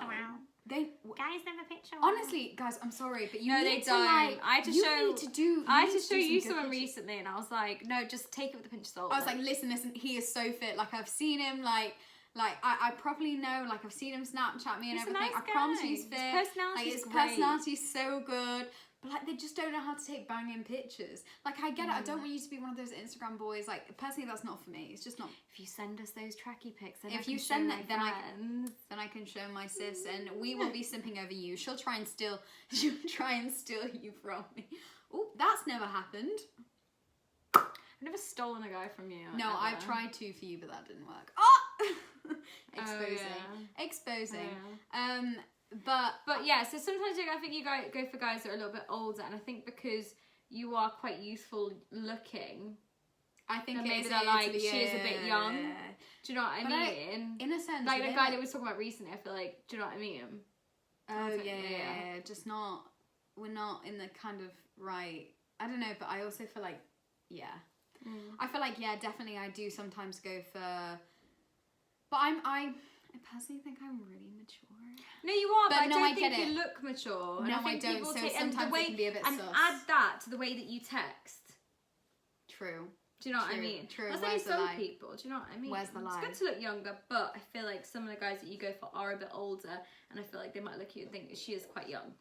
Speaker 2: They
Speaker 1: guys never picture.
Speaker 2: honestly, guys, I'm sorry, but you
Speaker 1: No,
Speaker 2: need
Speaker 1: they
Speaker 2: to
Speaker 1: don't.
Speaker 2: like.
Speaker 1: I had to
Speaker 2: you
Speaker 1: show-
Speaker 2: need to do.
Speaker 1: I had
Speaker 2: need
Speaker 1: to show
Speaker 2: do
Speaker 1: you
Speaker 2: some good
Speaker 1: someone
Speaker 2: pictures.
Speaker 1: recently, and I was like, no, just take it with a pinch of salt.
Speaker 2: I was like, listen, he is so fit. Like I've seen him. Like I properly know. Like I've seen him Snapchat me and
Speaker 1: He's a
Speaker 2: everything.
Speaker 1: nice
Speaker 2: I promise
Speaker 1: guy.
Speaker 2: he's
Speaker 1: His
Speaker 2: fit.
Speaker 1: personality's
Speaker 2: like his
Speaker 1: great.
Speaker 2: personality's so good. But like they just don't know how to take banging pictures. Like I get it. I don't want you to be one of those Instagram boys. Like personally, that's not for me. It's just not.
Speaker 1: if you send us those tracky pics, then
Speaker 2: If
Speaker 1: I can
Speaker 2: you
Speaker 1: show
Speaker 2: send
Speaker 1: my
Speaker 2: it, then I
Speaker 1: friends.
Speaker 2: Then I can show my sis, and we will be simping over you. She'll try and steal. She'll try and steal you from me. Oh, that's never happened.
Speaker 1: I've never stolen a guy from you.
Speaker 2: No,
Speaker 1: ever.
Speaker 2: I've tried to for you, but that didn't work. Oh, exposing,
Speaker 1: yeah.
Speaker 2: exposing.
Speaker 1: Yeah.
Speaker 2: But
Speaker 1: yeah, so sometimes I think you go for guys that are a little bit older, and I think because you are quite youthful looking,
Speaker 2: I think
Speaker 1: then
Speaker 2: it
Speaker 1: maybe
Speaker 2: is
Speaker 1: they're
Speaker 2: a
Speaker 1: like,
Speaker 2: little-
Speaker 1: she is a bit young. Do you know what I
Speaker 2: But
Speaker 1: mean?
Speaker 2: in a sense,
Speaker 1: Like the
Speaker 2: they
Speaker 1: guy
Speaker 2: might-
Speaker 1: that we was talking about recently, I feel like, do you know what I mean?
Speaker 2: Oh
Speaker 1: Okay,
Speaker 2: yeah,
Speaker 1: yeah.
Speaker 2: just not. We're not in the kind of right. I don't know, but I also feel like, yeah. I feel like definitely I do sometimes go for. But I personally think I'm really mature.
Speaker 1: No, you are, but I
Speaker 2: no,
Speaker 1: don't
Speaker 2: I
Speaker 1: think
Speaker 2: get
Speaker 1: you
Speaker 2: it.
Speaker 1: look mature.
Speaker 2: No,
Speaker 1: and I think
Speaker 2: don't,
Speaker 1: people
Speaker 2: so
Speaker 1: take, and the
Speaker 2: sometimes it
Speaker 1: way,
Speaker 2: can be a bit
Speaker 1: and
Speaker 2: sus.
Speaker 1: add that to the way that you text.
Speaker 2: True.
Speaker 1: Do you know what I
Speaker 2: True,
Speaker 1: mean?
Speaker 2: true.
Speaker 1: That's
Speaker 2: Where's
Speaker 1: only
Speaker 2: the
Speaker 1: some
Speaker 2: lie?
Speaker 1: people. Do you know what I mean?
Speaker 2: Where's the lie?
Speaker 1: It's good to look younger, but I feel like some of the guys that you go for are a bit older, and I feel like they might look at you and think she is quite young.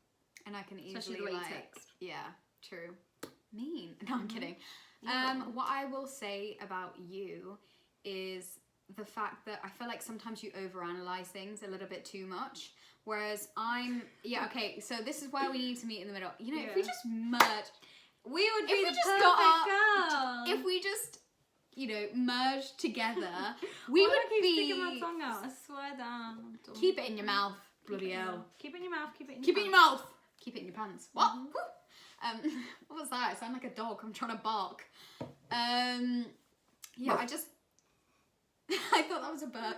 Speaker 2: And I can
Speaker 1: Especially
Speaker 2: easily
Speaker 1: the way you
Speaker 2: like,
Speaker 1: text.
Speaker 2: yeah, true. Mean. No, I'm kidding.
Speaker 1: Yeah.
Speaker 2: What I will say about you is the fact that I feel like sometimes you overanalyze things a little bit too much. Whereas okay, so this is where we need to meet in the middle. You know, if we
Speaker 1: Yeah.
Speaker 2: just merge,
Speaker 1: We would be
Speaker 2: if we
Speaker 1: the
Speaker 2: just
Speaker 1: perfect
Speaker 2: got
Speaker 1: girl.
Speaker 2: if we just, merge together, we
Speaker 1: Why do I
Speaker 2: would
Speaker 1: keep
Speaker 2: be.
Speaker 1: sticking my tongue out? I swear down. Don't.
Speaker 2: Keep it in your mouth, bloody hell.
Speaker 1: Keep it in your mouth. Keep it in your
Speaker 2: Keep it in your mouth. Keep it in your pants. What?
Speaker 1: Mm-hmm.
Speaker 2: Woo. What was that? It sounded like a dog. I'm trying to bark. I just. I thought that was a bird.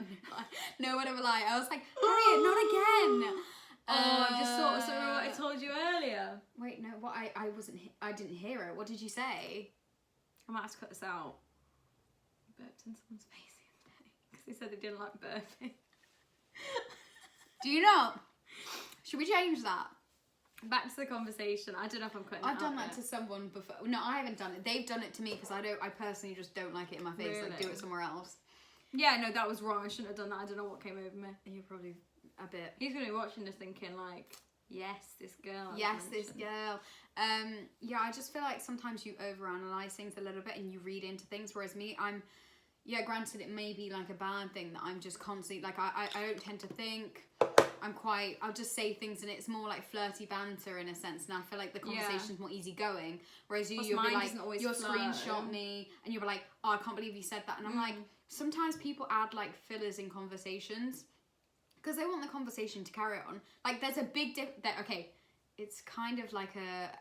Speaker 2: No, whatever. Lie. I was like, Harriet, not again.
Speaker 1: Oh, I just thought something what I told you earlier.
Speaker 2: Wait, no. What? I wasn't. I didn't hear it. What did you say?
Speaker 1: I might have to cut this out. I burped in someone's face the other day because they said they didn't like burping.
Speaker 2: Do you know? Should we change that?
Speaker 1: Back to the conversation. I don't know if I'm cutting it
Speaker 2: I've
Speaker 1: out
Speaker 2: done that
Speaker 1: yet.
Speaker 2: to someone before. No, I haven't done it. They've done it to me because I personally just don't like it in my face. Like, do
Speaker 1: Really?
Speaker 2: it somewhere else.
Speaker 1: Yeah, no, that was wrong. I shouldn't have done that. I don't know what came over me.
Speaker 2: You're probably a bit.
Speaker 1: He's going to be watching this thinking like, yes, this girl.
Speaker 2: Yes, this girl. I just feel like sometimes you overanalyze things a little bit and you read into things. Whereas me, granted, it may be like a bad thing that I'm just constantly like I don't tend to think. I'll just say things and it's more like flirty banter in a sense. And I feel like the conversation's more easygoing. Whereas
Speaker 1: Plus
Speaker 2: you'll be
Speaker 1: mine
Speaker 2: like,
Speaker 1: doesn't always
Speaker 2: you'll
Speaker 1: flirt.
Speaker 2: screenshot me and you'll be like, oh, I can't believe you said that. And I'm like, sometimes people add like fillers in conversations because they want the conversation to carry on. Like there's a big it's kind of like a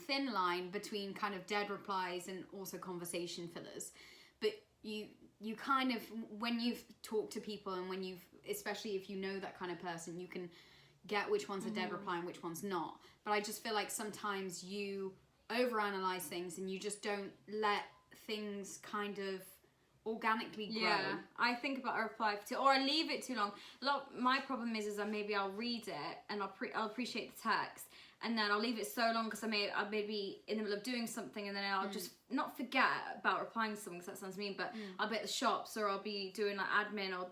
Speaker 2: thin line between kind of dead replies and also conversation fillers. But you kind of, when you've talked to people and when you've, especially if you know that kind of person, you can get which one's a dead reply and which one's not. But I just feel like sometimes you overanalyze things and you just don't let things kind of organically grow.
Speaker 1: Yeah, I think about a reply for or I leave it too long. My problem is that maybe I'll read it and I'll appreciate the text, and then I'll leave it so long because I may be in the middle of doing something, and then I'll just not forget about replying to someone because that sounds mean, but I'll be at the shops or I'll be doing like admin or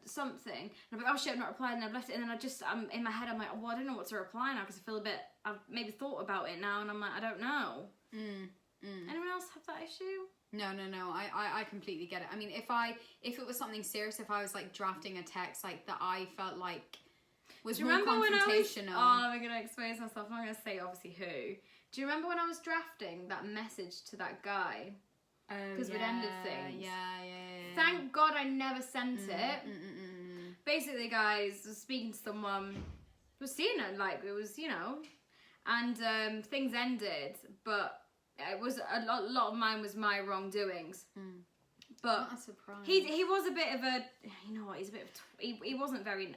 Speaker 1: something, and I'll be oh shit, I've not replied, and I've left it, and then I'm in my head, I'm like, oh, well, I don't know what to reply now because I feel a bit, I've maybe thought about it now, and I'm like, I don't know. Anyone else have that issue?
Speaker 2: No. I completely get it. I mean, if it was something serious, if I was like drafting a text like that, I felt like was more confrontational.
Speaker 1: Oh, I'm gonna expose myself. I'm not gonna say obviously who. Do you remember when I was drafting that message to that guy? Because we'd ended things.
Speaker 2: Yeah.
Speaker 1: Thank God I never sent it. Basically, guys, I was speaking to someone, was seeing it like it was, and things ended, but it was a lot of mine was my wrongdoings. But
Speaker 2: not a surprise.
Speaker 1: He was a bit of a, he's a bit of he wasn't very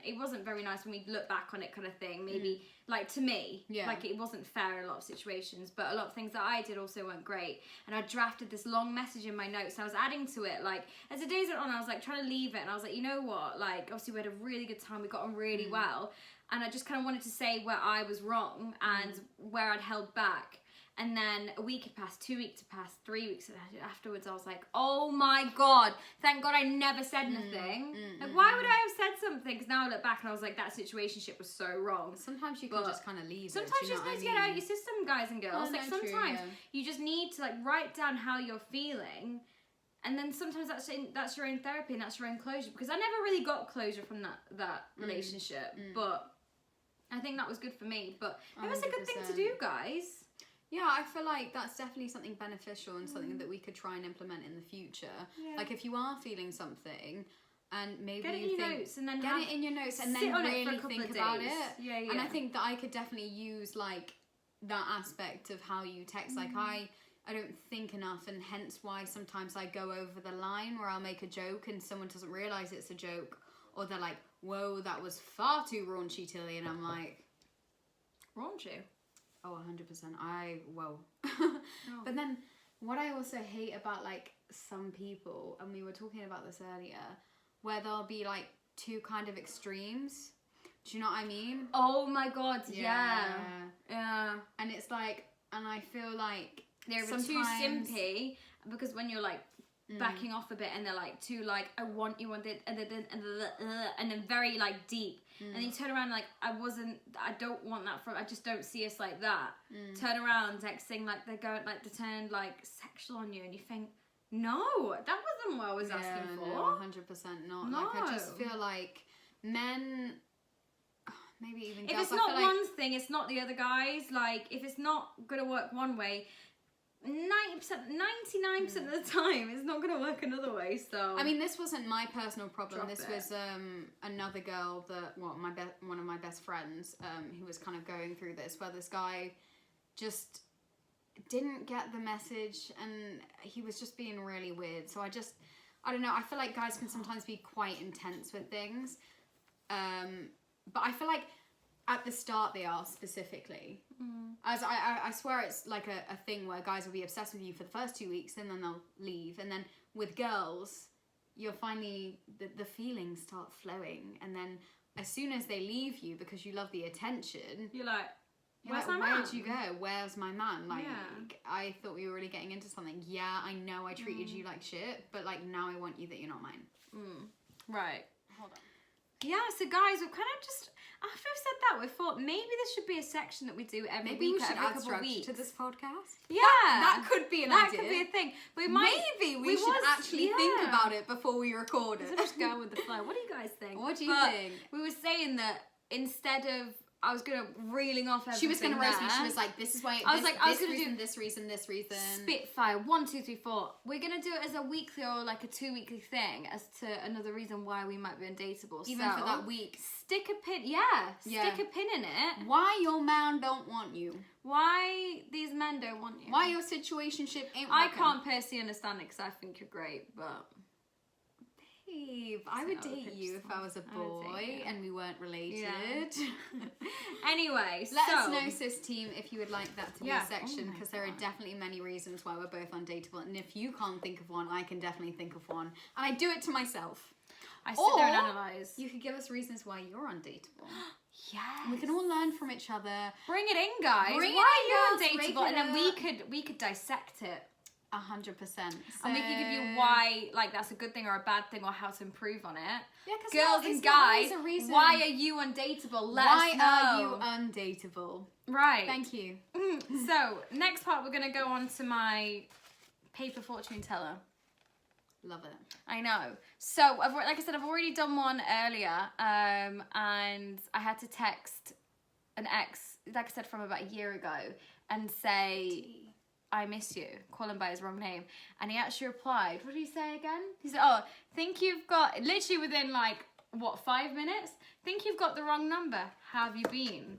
Speaker 1: nice when we look back on it, kind of thing. Maybe like to me, like it wasn't fair in a lot of situations, but a lot of things that I did also weren't great. And I drafted this long message in my notes. And I was adding to it, like as the days went on, I was like trying to leave it, and I was like, you know what? Like obviously we had a really good time, we got on really well, and I just kind of wanted to say where I was wrong and where I'd held back. And then a week had passed, 2 weeks had passed, 3 weeks afterwards. I was like, oh my God, thank God I never said anything. Like, why would I have said something? Because now I look back and I was like, that situationship was so wrong.
Speaker 2: Sometimes you can just kind of leave.
Speaker 1: Sometimes you just need to get out your system, guys and girls. Sometimes you just need to like write down how you're feeling. And then sometimes that's your own therapy and that's your own closure. Because I never really got closure from that relationship. But I think that was good for me. But it was a good thing to do, guys.
Speaker 2: Yeah, I feel like that's definitely something beneficial and something that we could try and implement in the future. Yeah. Like if you are feeling something and maybe
Speaker 1: get it
Speaker 2: you
Speaker 1: in your
Speaker 2: think,
Speaker 1: notes and then
Speaker 2: get it in your notes and then really think about it.
Speaker 1: Yeah.
Speaker 2: And I think that I could definitely use like that aspect of how you text. Like I don't think enough, and hence why sometimes I go over the line where I'll make a joke and someone doesn't realise it's a joke, or they're like, whoa, that was far too raunchy, Tilly, and I'm like,
Speaker 1: raunchy?
Speaker 2: Oh, 100%. But then what I also hate about like some people, and we were talking about this earlier, where there'll be like two kind of extremes. Do you know what I mean?
Speaker 1: Oh my God, yeah.
Speaker 2: And it's like, and I feel like
Speaker 1: they're too simpy, because when you're like backing off a bit and they're like too like, I want you, and then very like deep. And then you turn around like, I don't want that from, I just don't see us like that. Turn around, texting like they turned like sexual on you, and you think, no, that wasn't what I was asking for.
Speaker 2: No, 100% not.
Speaker 1: No.
Speaker 2: Like I just feel like men, maybe even girls,
Speaker 1: if it's not one thing, it's not the other, guys. Like if it's not gonna work one way, 99% of the time it's not going to work another way. So
Speaker 2: I mean, this wasn't my personal problem. This was another girl that one of my best friends who was kind of going through this, where this guy just didn't get the message and he was just being really weird. So I don't know, I feel like guys can sometimes be quite intense with things, but I feel like at the start they are specifically. As I swear it's like a thing where guys will be obsessed with you for the first 2 weeks and then they'll leave. And then with girls, you're finally, the feelings start flowing. And then as soon as they leave you because you love the attention,
Speaker 1: you're like, where'd you go?
Speaker 2: Where's my man? Like, I thought we were really getting into something. Yeah, I know I treated you like shit, but like now I want you that you're not mine.
Speaker 1: Right. Hold on. Yeah, so guys, we've kind of just, after I've said that, we thought maybe this should be a section that we do every week,
Speaker 2: we should
Speaker 1: every
Speaker 2: add
Speaker 1: couple of weeks
Speaker 2: to this podcast.
Speaker 1: Yeah,
Speaker 2: that could be an idea.
Speaker 1: That could be a thing.
Speaker 2: Maybe we should actually think about it before we record it.
Speaker 1: Instead of just going with the flow. What do you guys think?
Speaker 2: What do you think?
Speaker 1: We were saying that instead of, I was gonna reeling off everything.
Speaker 2: She was gonna roast me. She was like, "This is why." I was gonna do this reason.
Speaker 1: Spitfire 1, 2, 3, 4. We're gonna do it as a weekly or like a 2-weekly thing, as to another reason why we might be undateable.
Speaker 2: Even for that week,
Speaker 1: stick a pin. Stick a pin in it.
Speaker 2: Why your man don't want you?
Speaker 1: Why these men don't want you?
Speaker 2: Why your situationship ain't working?
Speaker 1: I can't personally understand it because I think you're great, but
Speaker 2: babe, I would date you if I was a boy and we weren't related.
Speaker 1: Yeah. Anyway,
Speaker 2: Let us know, SisTEAM, if you would like that to be a section, because there are
Speaker 1: God.
Speaker 2: definitely many reasons why we're both undateable. And if you can't think of one, I can definitely think of one. And I do it to myself.
Speaker 1: I sit there and analyze.
Speaker 2: You could give us reasons why you're undateable.
Speaker 1: Yes.
Speaker 2: And we can all learn from each other.
Speaker 1: Bring it in, guys.
Speaker 2: Bring it
Speaker 1: Why
Speaker 2: in,
Speaker 1: are you
Speaker 2: girls.
Speaker 1: undateable? And then
Speaker 2: Regular.
Speaker 1: we could dissect it.
Speaker 2: 100%.
Speaker 1: And we can give you why, like, that's a good thing or a bad thing, or how to improve on it.
Speaker 2: Yeah, because
Speaker 1: girls and guys, why are you undateable? Let us know.
Speaker 2: Why are you undateable?
Speaker 1: Right.
Speaker 2: Thank you.
Speaker 1: So, next part, we're going to go on to my paper fortune teller.
Speaker 2: Love it.
Speaker 1: I know. So, like I said, I've already done one earlier, and I had to text an ex, like I said, from about a year ago, and say, I miss you, call him by his wrong name. And he actually replied, what did he say again? He said, oh, think you've got, literally within 5 minutes? Think you've got the wrong number. How have you been?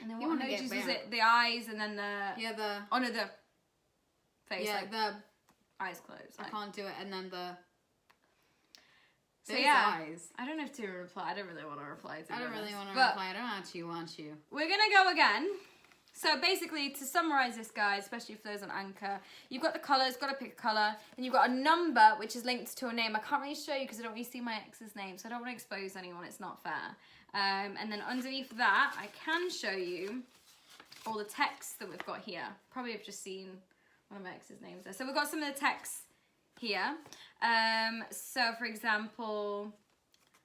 Speaker 1: And then what emojis was it? The eyes and then the...
Speaker 2: Yeah, the...
Speaker 1: Oh, no, the face.
Speaker 2: Yeah, the...
Speaker 1: Eyes closed.
Speaker 2: I can't do it. And then the...
Speaker 1: So yeah,
Speaker 2: eyes.
Speaker 1: I don't have to reply. I don't really want to reply to
Speaker 2: I don't really want to
Speaker 1: but
Speaker 2: reply. I don't actually want you.
Speaker 1: We're going to go again. So basically, to summarize this, guys, especially for those on Anchor, you've got the colours, got to pick a colour, and you've got a number which is linked to a name. I can't really show you because I don't really see my ex's name, so I don't want to expose anyone. It's not fair. And then underneath that, I can show you all the texts that we've got here. Probably have just seen one of my ex's names there. So we've got some of the texts here. So for example,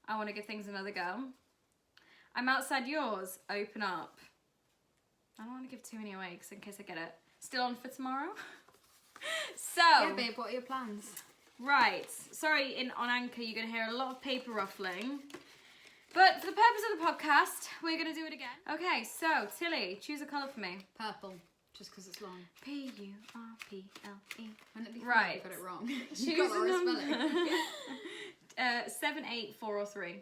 Speaker 1: I want to give things another go. I'm outside yours. Open up. I don't want to give too many away because in case I get it. Still on for tomorrow? So.
Speaker 2: Yeah, babe, what are your plans?
Speaker 1: Right. Sorry, on Anchor, you're going to hear a lot of paper ruffling. But for the purpose of the podcast, we're going to do it again. Okay, so, Tilly, choose a colour for me.
Speaker 2: Purple. Just because it's long.
Speaker 1: P-U-R-P-L-E.
Speaker 2: Wouldn't it be
Speaker 1: right.
Speaker 2: You got it wrong.
Speaker 1: Choose
Speaker 2: you got
Speaker 1: a
Speaker 2: the
Speaker 1: number.
Speaker 2: spelling.
Speaker 1: 7, 8, 4 or 3?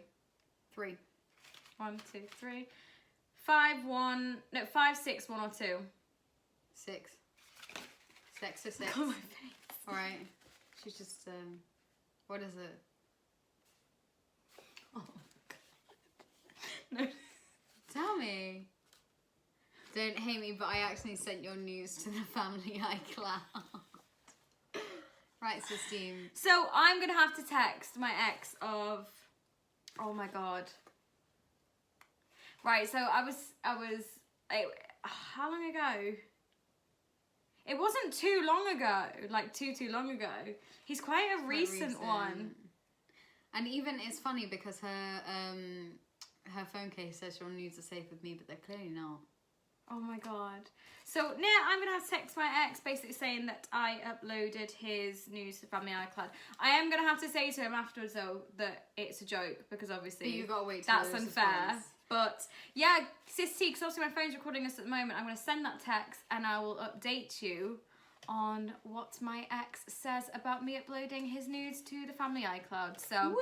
Speaker 2: 3.
Speaker 1: 1, 2, 3. 5, 1, no, 5, 6, 1 or 2.
Speaker 2: 6. 6 to 6.
Speaker 1: Oh, my face.
Speaker 2: Alright. She's just, what is it?
Speaker 1: Oh, God. No.
Speaker 2: Tell me. Don't hate me, but I actually sent your news to the family iCloud. Right, SisTEAM.
Speaker 1: So I'm gonna have to text my ex of, oh my God. Right, so I was, how long ago? It wasn't too long ago, like too long ago. He's quite a recent one.
Speaker 2: And even, it's funny because her phone case says your nudes are safe with me, but they're clearly not.
Speaker 1: Oh my God. So now I'm going to have to text my ex basically saying that I uploaded his news to family iCloud. I am going to have to say to him afterwards though that it's a joke because obviously
Speaker 2: but you gotta wait till
Speaker 1: that's unfair. But yeah, SisTEA, because obviously my phone's recording us at the moment, I'm going to send that text and I will update you on what my ex says about me uploading his nudes to the family iCloud. So
Speaker 2: Woo!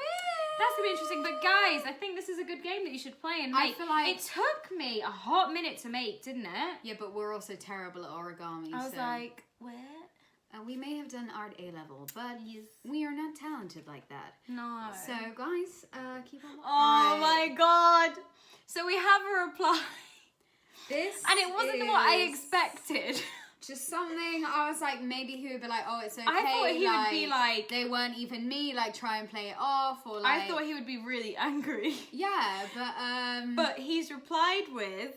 Speaker 1: that's gonna be interesting. But guys, I think this is a good game that you should play and make.
Speaker 2: I feel like
Speaker 1: it took me a hot minute to make, didn't it?
Speaker 2: Yeah, but we're also terrible at origami.
Speaker 1: I was like, what?
Speaker 2: We may have done art A level, but
Speaker 1: Yes.
Speaker 2: we are not talented like that.
Speaker 1: No.
Speaker 2: So guys, keep on.
Speaker 1: Oh my God. So we have a reply.
Speaker 2: This
Speaker 1: And it wasn't what I
Speaker 2: is
Speaker 1: expected.
Speaker 2: Just something, I was like, maybe he would be like, oh, it's okay.
Speaker 1: I thought he would be like,
Speaker 2: they weren't even me, like, try and play it off, or like.
Speaker 1: I thought he would be really angry.
Speaker 2: Yeah, but
Speaker 1: But he's replied with,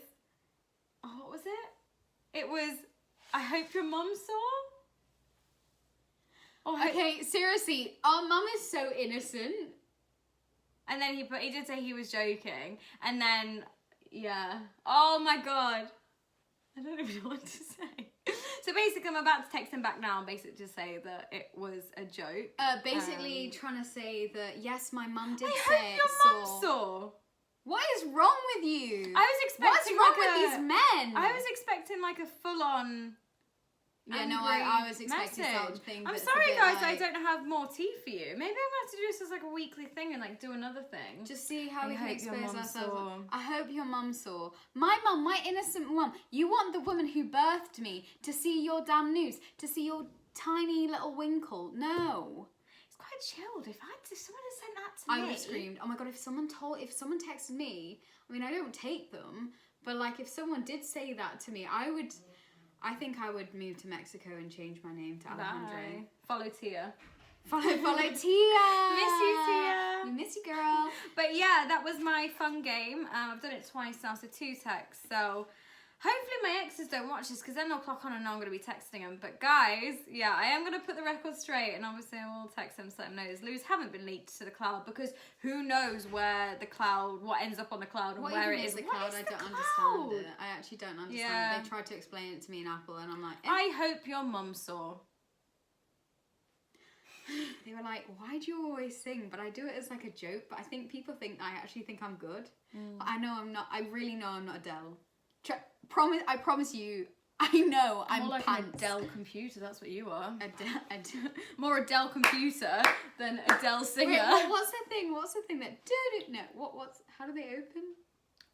Speaker 1: oh, what was it? It was, I hope your mum saw. Oh,
Speaker 2: okay, seriously, our mum is so innocent.
Speaker 1: And then he did say he was joking, and then yeah. Oh my God. I don't even know what to say. So basically, I'm about to text him back now and basically just say that it was a joke.
Speaker 2: Basically trying to say that, yes, my mum did
Speaker 1: I
Speaker 2: say
Speaker 1: hope
Speaker 2: it,
Speaker 1: your mum saw.
Speaker 2: What is wrong with you?
Speaker 1: I was expecting
Speaker 2: What's wrong with these men?
Speaker 1: I was expecting like a full-on.
Speaker 2: Yeah, no, I was expecting
Speaker 1: message.
Speaker 2: something.
Speaker 1: I'm
Speaker 2: that's a
Speaker 1: sorry,
Speaker 2: bit
Speaker 1: guys,
Speaker 2: like,
Speaker 1: I don't have more tea for you. Maybe I'm gonna have to do this as like a weekly thing and like do another thing.
Speaker 2: Just see how
Speaker 1: I
Speaker 2: we can
Speaker 1: hope your
Speaker 2: expose
Speaker 1: mum
Speaker 2: ourselves.
Speaker 1: saw.
Speaker 2: I hope your mum saw. My mum, my innocent mum. You want the woman who birthed me to see your damn news, to see your tiny little winkle. No.
Speaker 1: He's quite quite chilled. If someone had sent that to
Speaker 2: I
Speaker 1: me,
Speaker 2: would have screamed. Oh my god! If someone texted me, I mean, I don't take them, but like if someone did say that to me, I think I would move to Mexico and change my name to Alejandro.
Speaker 1: Bye. Follow Tia.
Speaker 2: Follow Tia.
Speaker 1: Miss you, Tia.
Speaker 2: We miss you, girl.
Speaker 1: But yeah, that was my fun game. I've done it twice now, so 2 texts. So hopefully my exes don't watch this, because then they'll clock on and know I'm going to be texting them. But guys, yeah, I am going to put the record straight, and obviously I will text them so let them know his loos haven't been leaked to the cloud, because who knows where the cloud, what ends up on the cloud, and
Speaker 2: What
Speaker 1: where
Speaker 2: even
Speaker 1: it
Speaker 2: is the
Speaker 1: What
Speaker 2: cloud?
Speaker 1: is
Speaker 2: I
Speaker 1: the
Speaker 2: don't
Speaker 1: cloud?
Speaker 2: understand it. I actually don't understand
Speaker 1: Yeah.
Speaker 2: it. They tried to explain it to me in Apple, and I'm like,
Speaker 1: I hope your mum saw.
Speaker 2: They were like, why do you always sing? But I do it as like a joke, but I think people think I actually think I'm good. But I know I'm not. I really know I'm not Adele. I promise you, I know I'm
Speaker 1: more like
Speaker 2: pants.
Speaker 1: an Adele computer, that's what you are.
Speaker 2: Adele.
Speaker 1: More Adele computer than Adele singer.
Speaker 2: Wait, what's the thing? What's the thing that no? How do they open?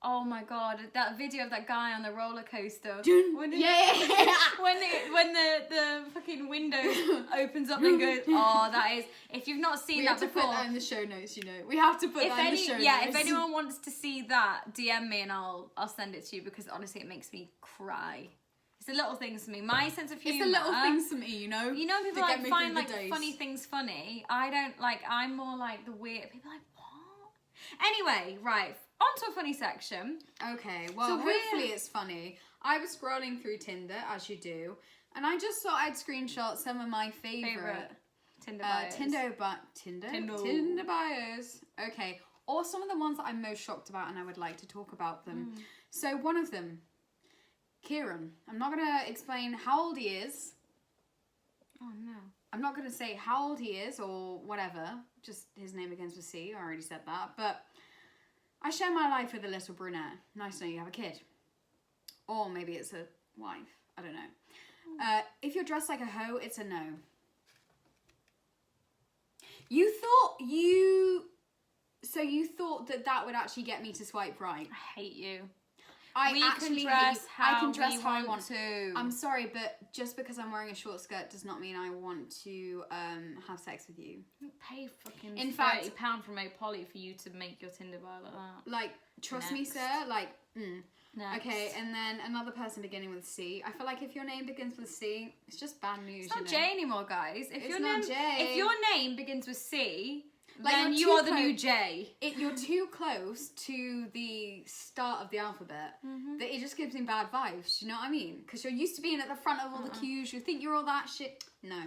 Speaker 1: Oh my god, that video of that guy on the roller coaster. When
Speaker 2: Yeah.
Speaker 1: when the fucking window opens up and goes, oh, that is. If you've not seen
Speaker 2: We
Speaker 1: that
Speaker 2: have to
Speaker 1: before,
Speaker 2: put that in the show notes. We have to put that in the show notes.
Speaker 1: if anyone wants to see that, DM me and I'll send it to you, because honestly, it makes me cry. It's the little things for me. My sense of humor.
Speaker 2: It's the little things for me, you know.
Speaker 1: You know, people
Speaker 2: that get
Speaker 1: like
Speaker 2: me
Speaker 1: find
Speaker 2: through
Speaker 1: like
Speaker 2: the days.
Speaker 1: funny things funny. I don't like. I'm more like the weird. People are like, what? Anyway, right. On to a funny section.
Speaker 2: Okay, well,
Speaker 1: So
Speaker 2: hopefully it's funny. I was scrolling through Tinder, as you do, and I just thought I'd screenshot some of my favourite
Speaker 1: Tinder bios.
Speaker 2: Tinder bios. Okay, or some of the ones that I'm most shocked about, and I would like to talk about them. So one of them, Kieran. I'm not gonna explain how old he is.
Speaker 1: Oh no.
Speaker 2: I'm not gonna say how old he is or whatever. Just his name begins with C. I already said that, but I share my life with a little brunette. Nice to know you have a kid. Or maybe it's a wife. I don't know. If you're dressed like a hoe, it's a no. You thought that would actually get me to swipe right.
Speaker 1: I hate you.
Speaker 2: I can dress how I want
Speaker 1: to.
Speaker 2: I'm sorry, but just because I'm wearing a short skirt does not mean I want to have sex with you.
Speaker 1: Pay fucking
Speaker 2: In fact,
Speaker 1: £30 from a Polly for you to make your Tinder bio like that.
Speaker 2: Like, trust me,
Speaker 1: Next.
Speaker 2: sir. Like,
Speaker 1: Next.
Speaker 2: Okay, and then another person beginning with C. I feel like if your name begins with C, it's just bad news.
Speaker 1: It's not J anymore, guys. If your name begins with C,
Speaker 2: Like,
Speaker 1: then
Speaker 2: you're
Speaker 1: you
Speaker 2: too
Speaker 1: are the
Speaker 2: close.
Speaker 1: new J.
Speaker 2: You're too close to the start of the alphabet that it just gives me bad vibes. You know what I mean? Because you're used to being at the front of all the queues. You think you're all that shit. No.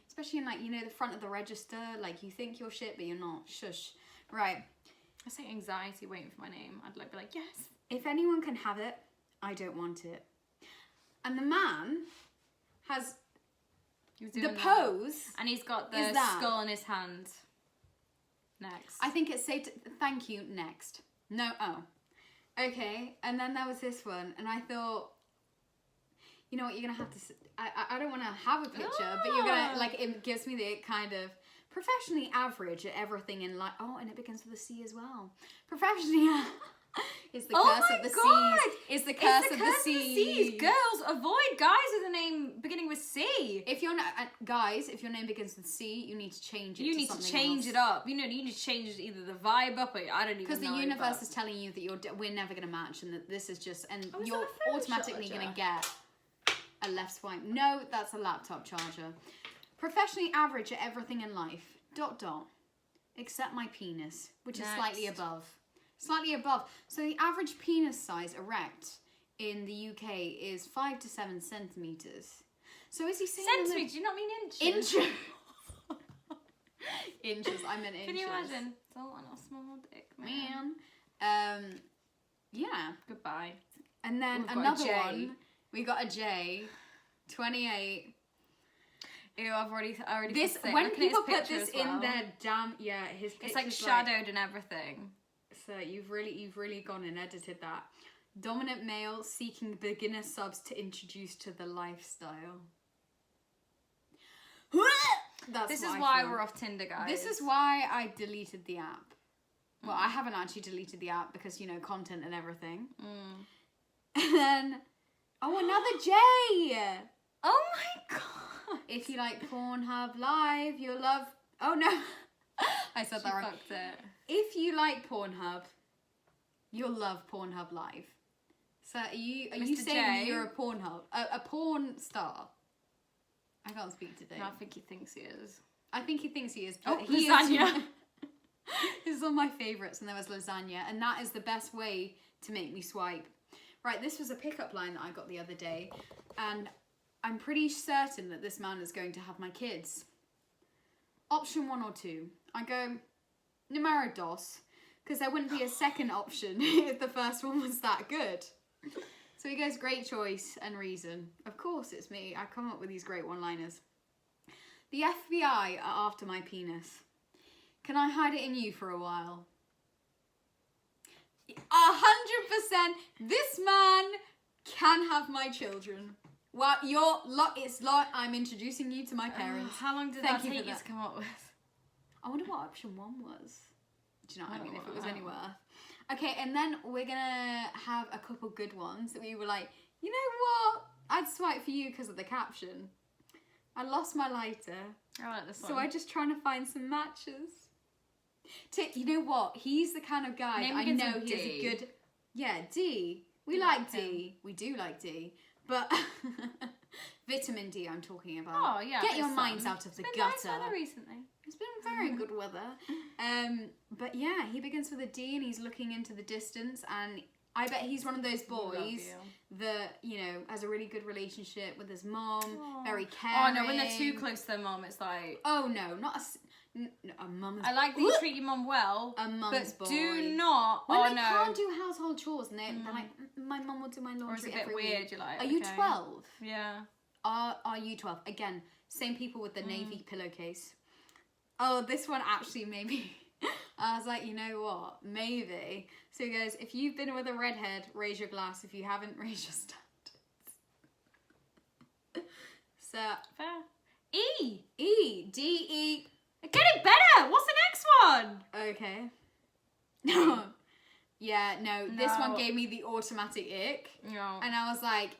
Speaker 2: Especially in like, the front of the register. Like, you think you're shit, but you're not. Shush. Right.
Speaker 1: I say anxiety waiting for my name. I'd like be like, yes.
Speaker 2: If anyone can have it, I don't want it. And the man has the pose.
Speaker 1: And he's got the
Speaker 2: is that.
Speaker 1: skull in his hand. Next.
Speaker 2: I think it's say thank you next. No, oh. Okay, and then there was this one, and I thought, you know what, you're gonna have to, I don't want to have a picture, but you're gonna, like, it gives me the kind of professionally average at everything in life. Oh, and it begins with a C as well. Professionally, it's the curse of the C's. It's the curse of the C's.
Speaker 1: Girls, avoid guys with a name beginning with C.
Speaker 2: If you're not, guys, if your name begins with C, you need to change it.
Speaker 1: You need to change it up. You need to change either the vibe up, or I don't even know.
Speaker 2: Because the universe is telling you that we're never gonna match, and that this is just, and you're automatically gonna get a left swipe. No, that's a laptop charger. Professionally average at everything in life. ... Except my penis, which is slightly above. Slightly above. So the average penis size erect in the UK is 5 to 7 centimeters. So is he saying
Speaker 1: centimeters? Do you not mean inches?
Speaker 2: Inches. Inches. I meant inches.
Speaker 1: Can you imagine? Don't want a small dick, man.
Speaker 2: Yeah.
Speaker 1: Goodbye.
Speaker 2: And then another one. We got a J. 28.
Speaker 1: Ew, I already
Speaker 2: this
Speaker 1: put it.
Speaker 2: when
Speaker 1: Look at
Speaker 2: people
Speaker 1: his
Speaker 2: put this
Speaker 1: picture as well.
Speaker 2: in their damn his
Speaker 1: It's like
Speaker 2: picture's
Speaker 1: shadowed and everything.
Speaker 2: So you've really gone and edited that. Dominant male seeking beginner subs to introduce to the lifestyle.
Speaker 1: This is why we're off Tinder, guys.
Speaker 2: This is why I deleted the app. Well, I haven't actually deleted the app because, content and everything. And then, another J!
Speaker 1: Oh my god!
Speaker 2: If you like Pornhub Live, you'll love Oh no, I said
Speaker 1: She
Speaker 2: that wrong.
Speaker 1: fucked it.
Speaker 2: If you like Pornhub, you'll love Pornhub Live. So are you
Speaker 1: Mr.
Speaker 2: saying
Speaker 1: J?
Speaker 2: you're a Pornhub, a porn star? I can't speak today.
Speaker 1: No, I think he thinks he is.
Speaker 2: I think he thinks he is. But
Speaker 1: Oh,
Speaker 2: he
Speaker 1: lasagna.
Speaker 2: Is, this is one of my favourites, and there was lasagna, and that is the best way to make me swipe. Right, this was a pickup line that I got the other day, and I'm pretty certain that this man is going to have my kids. Option 1 or 2. I go, numero dos, because there wouldn't be a second option if the first one was that good. So he goes, great choice and reason. Of course it's me. I come up with these great one-liners. The FBI are after my penis. Can I hide it in you for a while? 100%, this man can have my children. Well, it's like I'm introducing you to my parents.
Speaker 1: How long did
Speaker 2: Thank
Speaker 1: that
Speaker 2: you
Speaker 1: take
Speaker 2: for
Speaker 1: you
Speaker 2: that.
Speaker 1: to come up with?
Speaker 2: I wonder what option 1 was. Do you know what I mean? If it was
Speaker 1: Oh,
Speaker 2: anywhere. Okay, and then we're gonna have a couple good ones that we were like, you know what? I'd swipe for you because of the caption. I lost my lighter,
Speaker 1: I like this one.
Speaker 2: so I'm just trying to find some matches. You know what? He's the kind of guy
Speaker 1: Name
Speaker 2: that I
Speaker 1: begins
Speaker 2: know
Speaker 1: with
Speaker 2: he is
Speaker 1: D.
Speaker 2: a good. Yeah, D. We
Speaker 1: You
Speaker 2: like
Speaker 1: like
Speaker 2: D. We do like D. But vitamin D I'm talking about.
Speaker 1: Oh, yeah.
Speaker 2: Get your
Speaker 1: there's
Speaker 2: minds
Speaker 1: some.
Speaker 2: out of the
Speaker 1: It's been
Speaker 2: gutter.
Speaker 1: nice weather recently.
Speaker 2: It's been very good weather. But yeah, he begins with a D and he's looking into the distance, and I bet he's one of those
Speaker 1: Love
Speaker 2: boys
Speaker 1: you.
Speaker 2: that, you know, has a really good relationship with his mom,
Speaker 1: Aw.
Speaker 2: very caring.
Speaker 1: Oh no, when they're too close to their mom, it's like.
Speaker 2: Oh no, not a mum's.
Speaker 1: I like that you treat your mum well,
Speaker 2: a mum's
Speaker 1: but
Speaker 2: boy.
Speaker 1: do not.
Speaker 2: When
Speaker 1: oh
Speaker 2: they
Speaker 1: no.
Speaker 2: can't do household chores and they're like, my mum will do my
Speaker 1: Or it's a
Speaker 2: laundry
Speaker 1: bit
Speaker 2: every
Speaker 1: weird.
Speaker 2: week.
Speaker 1: You're like,
Speaker 2: Are you
Speaker 1: okay.
Speaker 2: 12?
Speaker 1: Yeah.
Speaker 2: Are you 12? Again, same people with the navy pillowcase. Oh, this one actually made me. I was like, you know what? Maybe. So he goes, if you've been with a redhead, raise your glass. If you haven't, raise your standards. So,
Speaker 1: Fair. E.
Speaker 2: E. D, E.
Speaker 1: Getting better. What's the next one?
Speaker 2: Okay. No. Yeah, no. This one
Speaker 1: No.
Speaker 2: gave me the automatic ick.
Speaker 1: No.
Speaker 2: And I was like,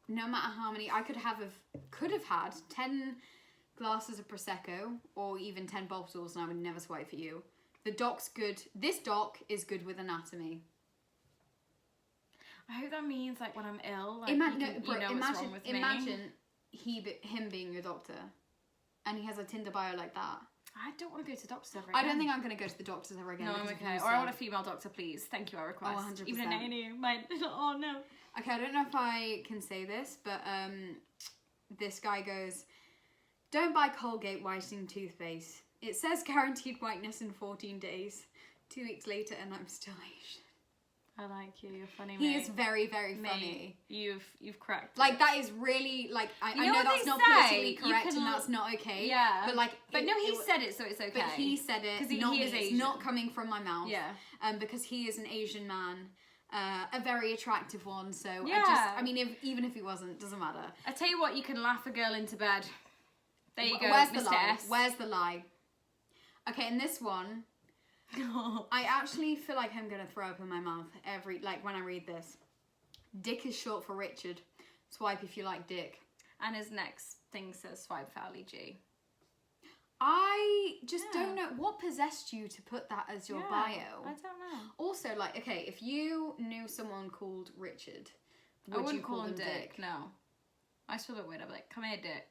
Speaker 2: no matter how many, I could have had 10 glasses of Prosecco or even 10 bottles and I would never swipe for you. The doc's good. This doc is good with anatomy.
Speaker 1: I hope that means like when I'm ill, like
Speaker 2: Imagine him being your doctor and he has a Tinder bio like that.
Speaker 1: I don't want to go to doctors ever
Speaker 2: I
Speaker 1: again.
Speaker 2: don't think I'm going to go to the doctors ever again.
Speaker 1: No, I'm
Speaker 2: because of
Speaker 1: okay.
Speaker 2: you,
Speaker 1: Or I
Speaker 2: so-
Speaker 1: want a female doctor, please. Thank you, I request.
Speaker 2: 100%.
Speaker 1: Even an A&E. Oh no.
Speaker 2: Okay, I don't know if I can say this, but this guy goes, don't buy Colgate whitening toothpaste. It says guaranteed whiteness in 14 days. 2 weeks later and I'm still Asian.
Speaker 1: I like you. You're funny,
Speaker 2: He
Speaker 1: mate.
Speaker 2: is very, very
Speaker 1: Mate,
Speaker 2: funny.
Speaker 1: You've cracked.
Speaker 2: Like,
Speaker 1: it.
Speaker 2: that is really, like, I
Speaker 1: You
Speaker 2: know
Speaker 1: know what
Speaker 2: that's
Speaker 1: they
Speaker 2: not
Speaker 1: say?
Speaker 2: politically
Speaker 1: You
Speaker 2: correct
Speaker 1: can
Speaker 2: and
Speaker 1: l-
Speaker 2: that's not okay.
Speaker 1: Yeah.
Speaker 2: But, like...
Speaker 1: But no, he said it, so it's okay.
Speaker 2: But he said it,
Speaker 1: 'Cause
Speaker 2: not
Speaker 1: he
Speaker 2: me.
Speaker 1: is
Speaker 2: It's
Speaker 1: Asian.
Speaker 2: not coming from my mouth.
Speaker 1: Yeah.
Speaker 2: Because he is an Asian man. A very attractive one, so
Speaker 1: Yeah.
Speaker 2: I mean, even if he wasn't, doesn't matter.
Speaker 1: I tell you what, you can laugh a girl into bed. There you go,
Speaker 2: Where's the
Speaker 1: Mr.
Speaker 2: lie?
Speaker 1: S.
Speaker 2: Where's the lie? Okay, in this one, I actually feel like I'm gonna throw up in my mouth when I read this. Dick is short for Richard. Swipe if you like dick.
Speaker 1: And his next thing says swipe for Ali G.
Speaker 2: I just
Speaker 1: Yeah.
Speaker 2: don't know what possessed you to put that as your
Speaker 1: Yeah,
Speaker 2: bio.
Speaker 1: I don't know.
Speaker 2: Also, like, okay, if you knew someone called Richard,
Speaker 1: I
Speaker 2: would
Speaker 1: wouldn't
Speaker 2: you call
Speaker 1: him
Speaker 2: them Dick?
Speaker 1: No. I just feel a bit weird. I'd be like, come here, Dick.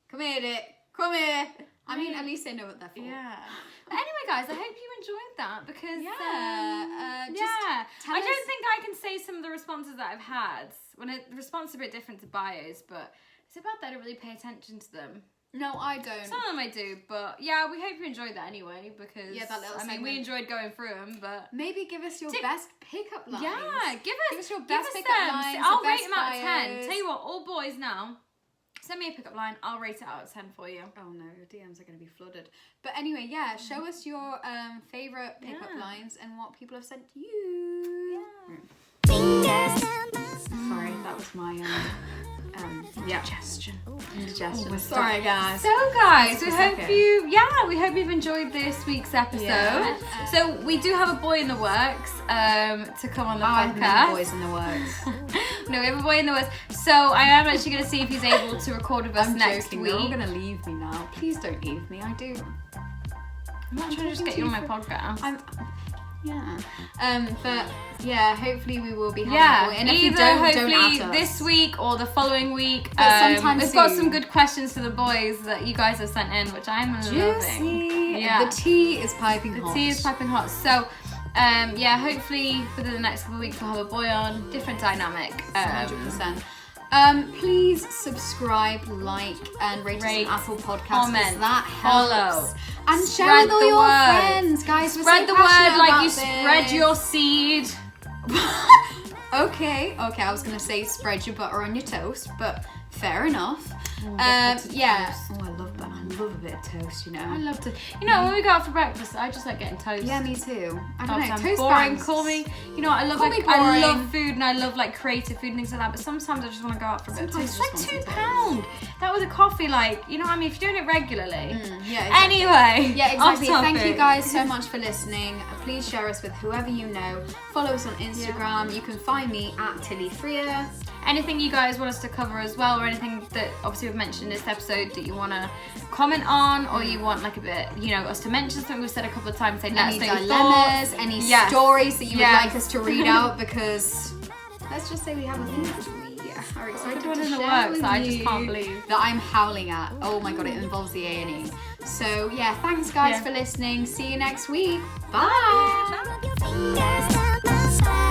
Speaker 2: Come here, Dick. Come here. I mean, at least they know what they're for.
Speaker 1: Yeah. But anyway, guys, I hope you enjoyed that because
Speaker 2: Just
Speaker 1: yeah,
Speaker 2: tell
Speaker 1: I
Speaker 2: us-
Speaker 1: don't think I can say some of the responses that I've had. The response is a bit different to bios, but it's about that I don't really pay attention to them.
Speaker 2: No, I don't.
Speaker 1: Some of them I do, but yeah, we hope you enjoyed that anyway because
Speaker 2: Yeah, that little
Speaker 1: I mean, we
Speaker 2: segment.
Speaker 1: enjoyed going through them, but
Speaker 2: Maybe give us your
Speaker 1: Tick-
Speaker 2: best pickup lines.
Speaker 1: yeah, give us
Speaker 2: your best
Speaker 1: them.
Speaker 2: pickup lines.
Speaker 1: I'll
Speaker 2: the
Speaker 1: rate
Speaker 2: best
Speaker 1: them out of 10.
Speaker 2: bios.
Speaker 1: Tell you what, all boys now, send me a pickup line. I'll rate it out of 10 for you.
Speaker 2: Oh no, your DMs are going to be flooded. But anyway, yeah, show us your favourite pickup
Speaker 1: Yeah.
Speaker 2: lines and what people have sent to you.
Speaker 3: Fingers.
Speaker 2: Sorry, that was my
Speaker 1: Indigestion.
Speaker 2: indigestion. Sorry, guys.
Speaker 1: So guys, we
Speaker 2: Just a
Speaker 1: hope
Speaker 2: second.
Speaker 1: we hope you've enjoyed this week's episode.
Speaker 2: Yeah.
Speaker 1: So we do have a boy in the works to come on the
Speaker 2: I have many
Speaker 1: podcast.
Speaker 2: boys in the works.
Speaker 1: No, we have a boy in the woods. So I am actually going to see if he's able to record with us next
Speaker 2: joking.
Speaker 1: week.
Speaker 2: They're all gonna leave me now. Please don't leave me. I do.
Speaker 1: I'm not trying to just get you on my podcast.
Speaker 2: But yeah, hopefully we will be having
Speaker 1: Yeah,
Speaker 2: a boy. And if
Speaker 1: either
Speaker 2: we don't
Speaker 1: hopefully
Speaker 2: at us.
Speaker 1: this week or the following week.
Speaker 2: But sometime
Speaker 1: we've got
Speaker 2: soon.
Speaker 1: some good questions for the boys that you guys have sent in, which I'm loving.
Speaker 2: Juicy.
Speaker 1: Yeah.
Speaker 2: The tea is piping
Speaker 1: The
Speaker 2: hot.
Speaker 1: tea is piping hot. So, yeah, hopefully within the next couple of weeks we'll have a boy on. Different dynamic.
Speaker 2: 100%. Please subscribe, like, and rate us on Apple Podcasts.
Speaker 1: comment,
Speaker 2: that
Speaker 1: follow,
Speaker 2: helps. And share
Speaker 1: spread
Speaker 2: with all
Speaker 1: the
Speaker 2: your
Speaker 1: word.
Speaker 2: friends, guys. We're
Speaker 1: Spread
Speaker 2: so
Speaker 1: the word
Speaker 2: passionate
Speaker 1: like
Speaker 2: about
Speaker 1: you
Speaker 2: this.
Speaker 1: spread your seed.
Speaker 2: Okay, I was gonna say spread your butter on your toast, but fair enough. Yeah. Oh, I love that. I love a bit of toast, you know.
Speaker 1: I love to. You know, when we go out for breakfast, I just like getting toast.
Speaker 2: Yeah, me too. I don't know.
Speaker 1: Sometimes
Speaker 2: Toast
Speaker 1: boring.
Speaker 2: bangs.
Speaker 1: Call me. You know, I love
Speaker 2: Call me
Speaker 1: I
Speaker 2: boring.
Speaker 1: love food and I love like creative food and things like that. But sometimes I just want to go out for a bit of
Speaker 2: Sometimes
Speaker 1: toast.
Speaker 2: I
Speaker 1: It's
Speaker 2: just
Speaker 1: like
Speaker 2: want some
Speaker 1: £2. That was a coffee, like you know what I mean. If you're doing it regularly.
Speaker 2: Yeah. Exactly.
Speaker 1: Anyway.
Speaker 2: Yeah, exactly.
Speaker 1: off
Speaker 2: Thank you
Speaker 1: topic.
Speaker 2: guys so much for listening. Please share us with whoever you know. Follow us on Instagram. You can find me at Tilly Freer.
Speaker 1: Anything you guys want us to cover as well, or anything that obviously we've mentioned in this episode that you want to comment on, or you want like a bit, you know, us to mention something we've said a couple of times, say let
Speaker 2: Any
Speaker 1: us know your
Speaker 2: dilemmas,
Speaker 1: thoughts.
Speaker 2: any
Speaker 1: Yes.
Speaker 2: stories that you would
Speaker 1: Yes.
Speaker 2: like us to read out, because let's just say we have a thing that we are excited
Speaker 1: Good one
Speaker 2: to
Speaker 1: in the
Speaker 2: share
Speaker 1: works
Speaker 2: with
Speaker 1: that I just
Speaker 2: you
Speaker 1: can't believe.
Speaker 2: that I'm howling at. Oh my god, it involves the A&E. So yeah, thanks guys
Speaker 1: Yeah.
Speaker 2: for listening. See you next week. Bye.
Speaker 3: Rub your fingers down my spine.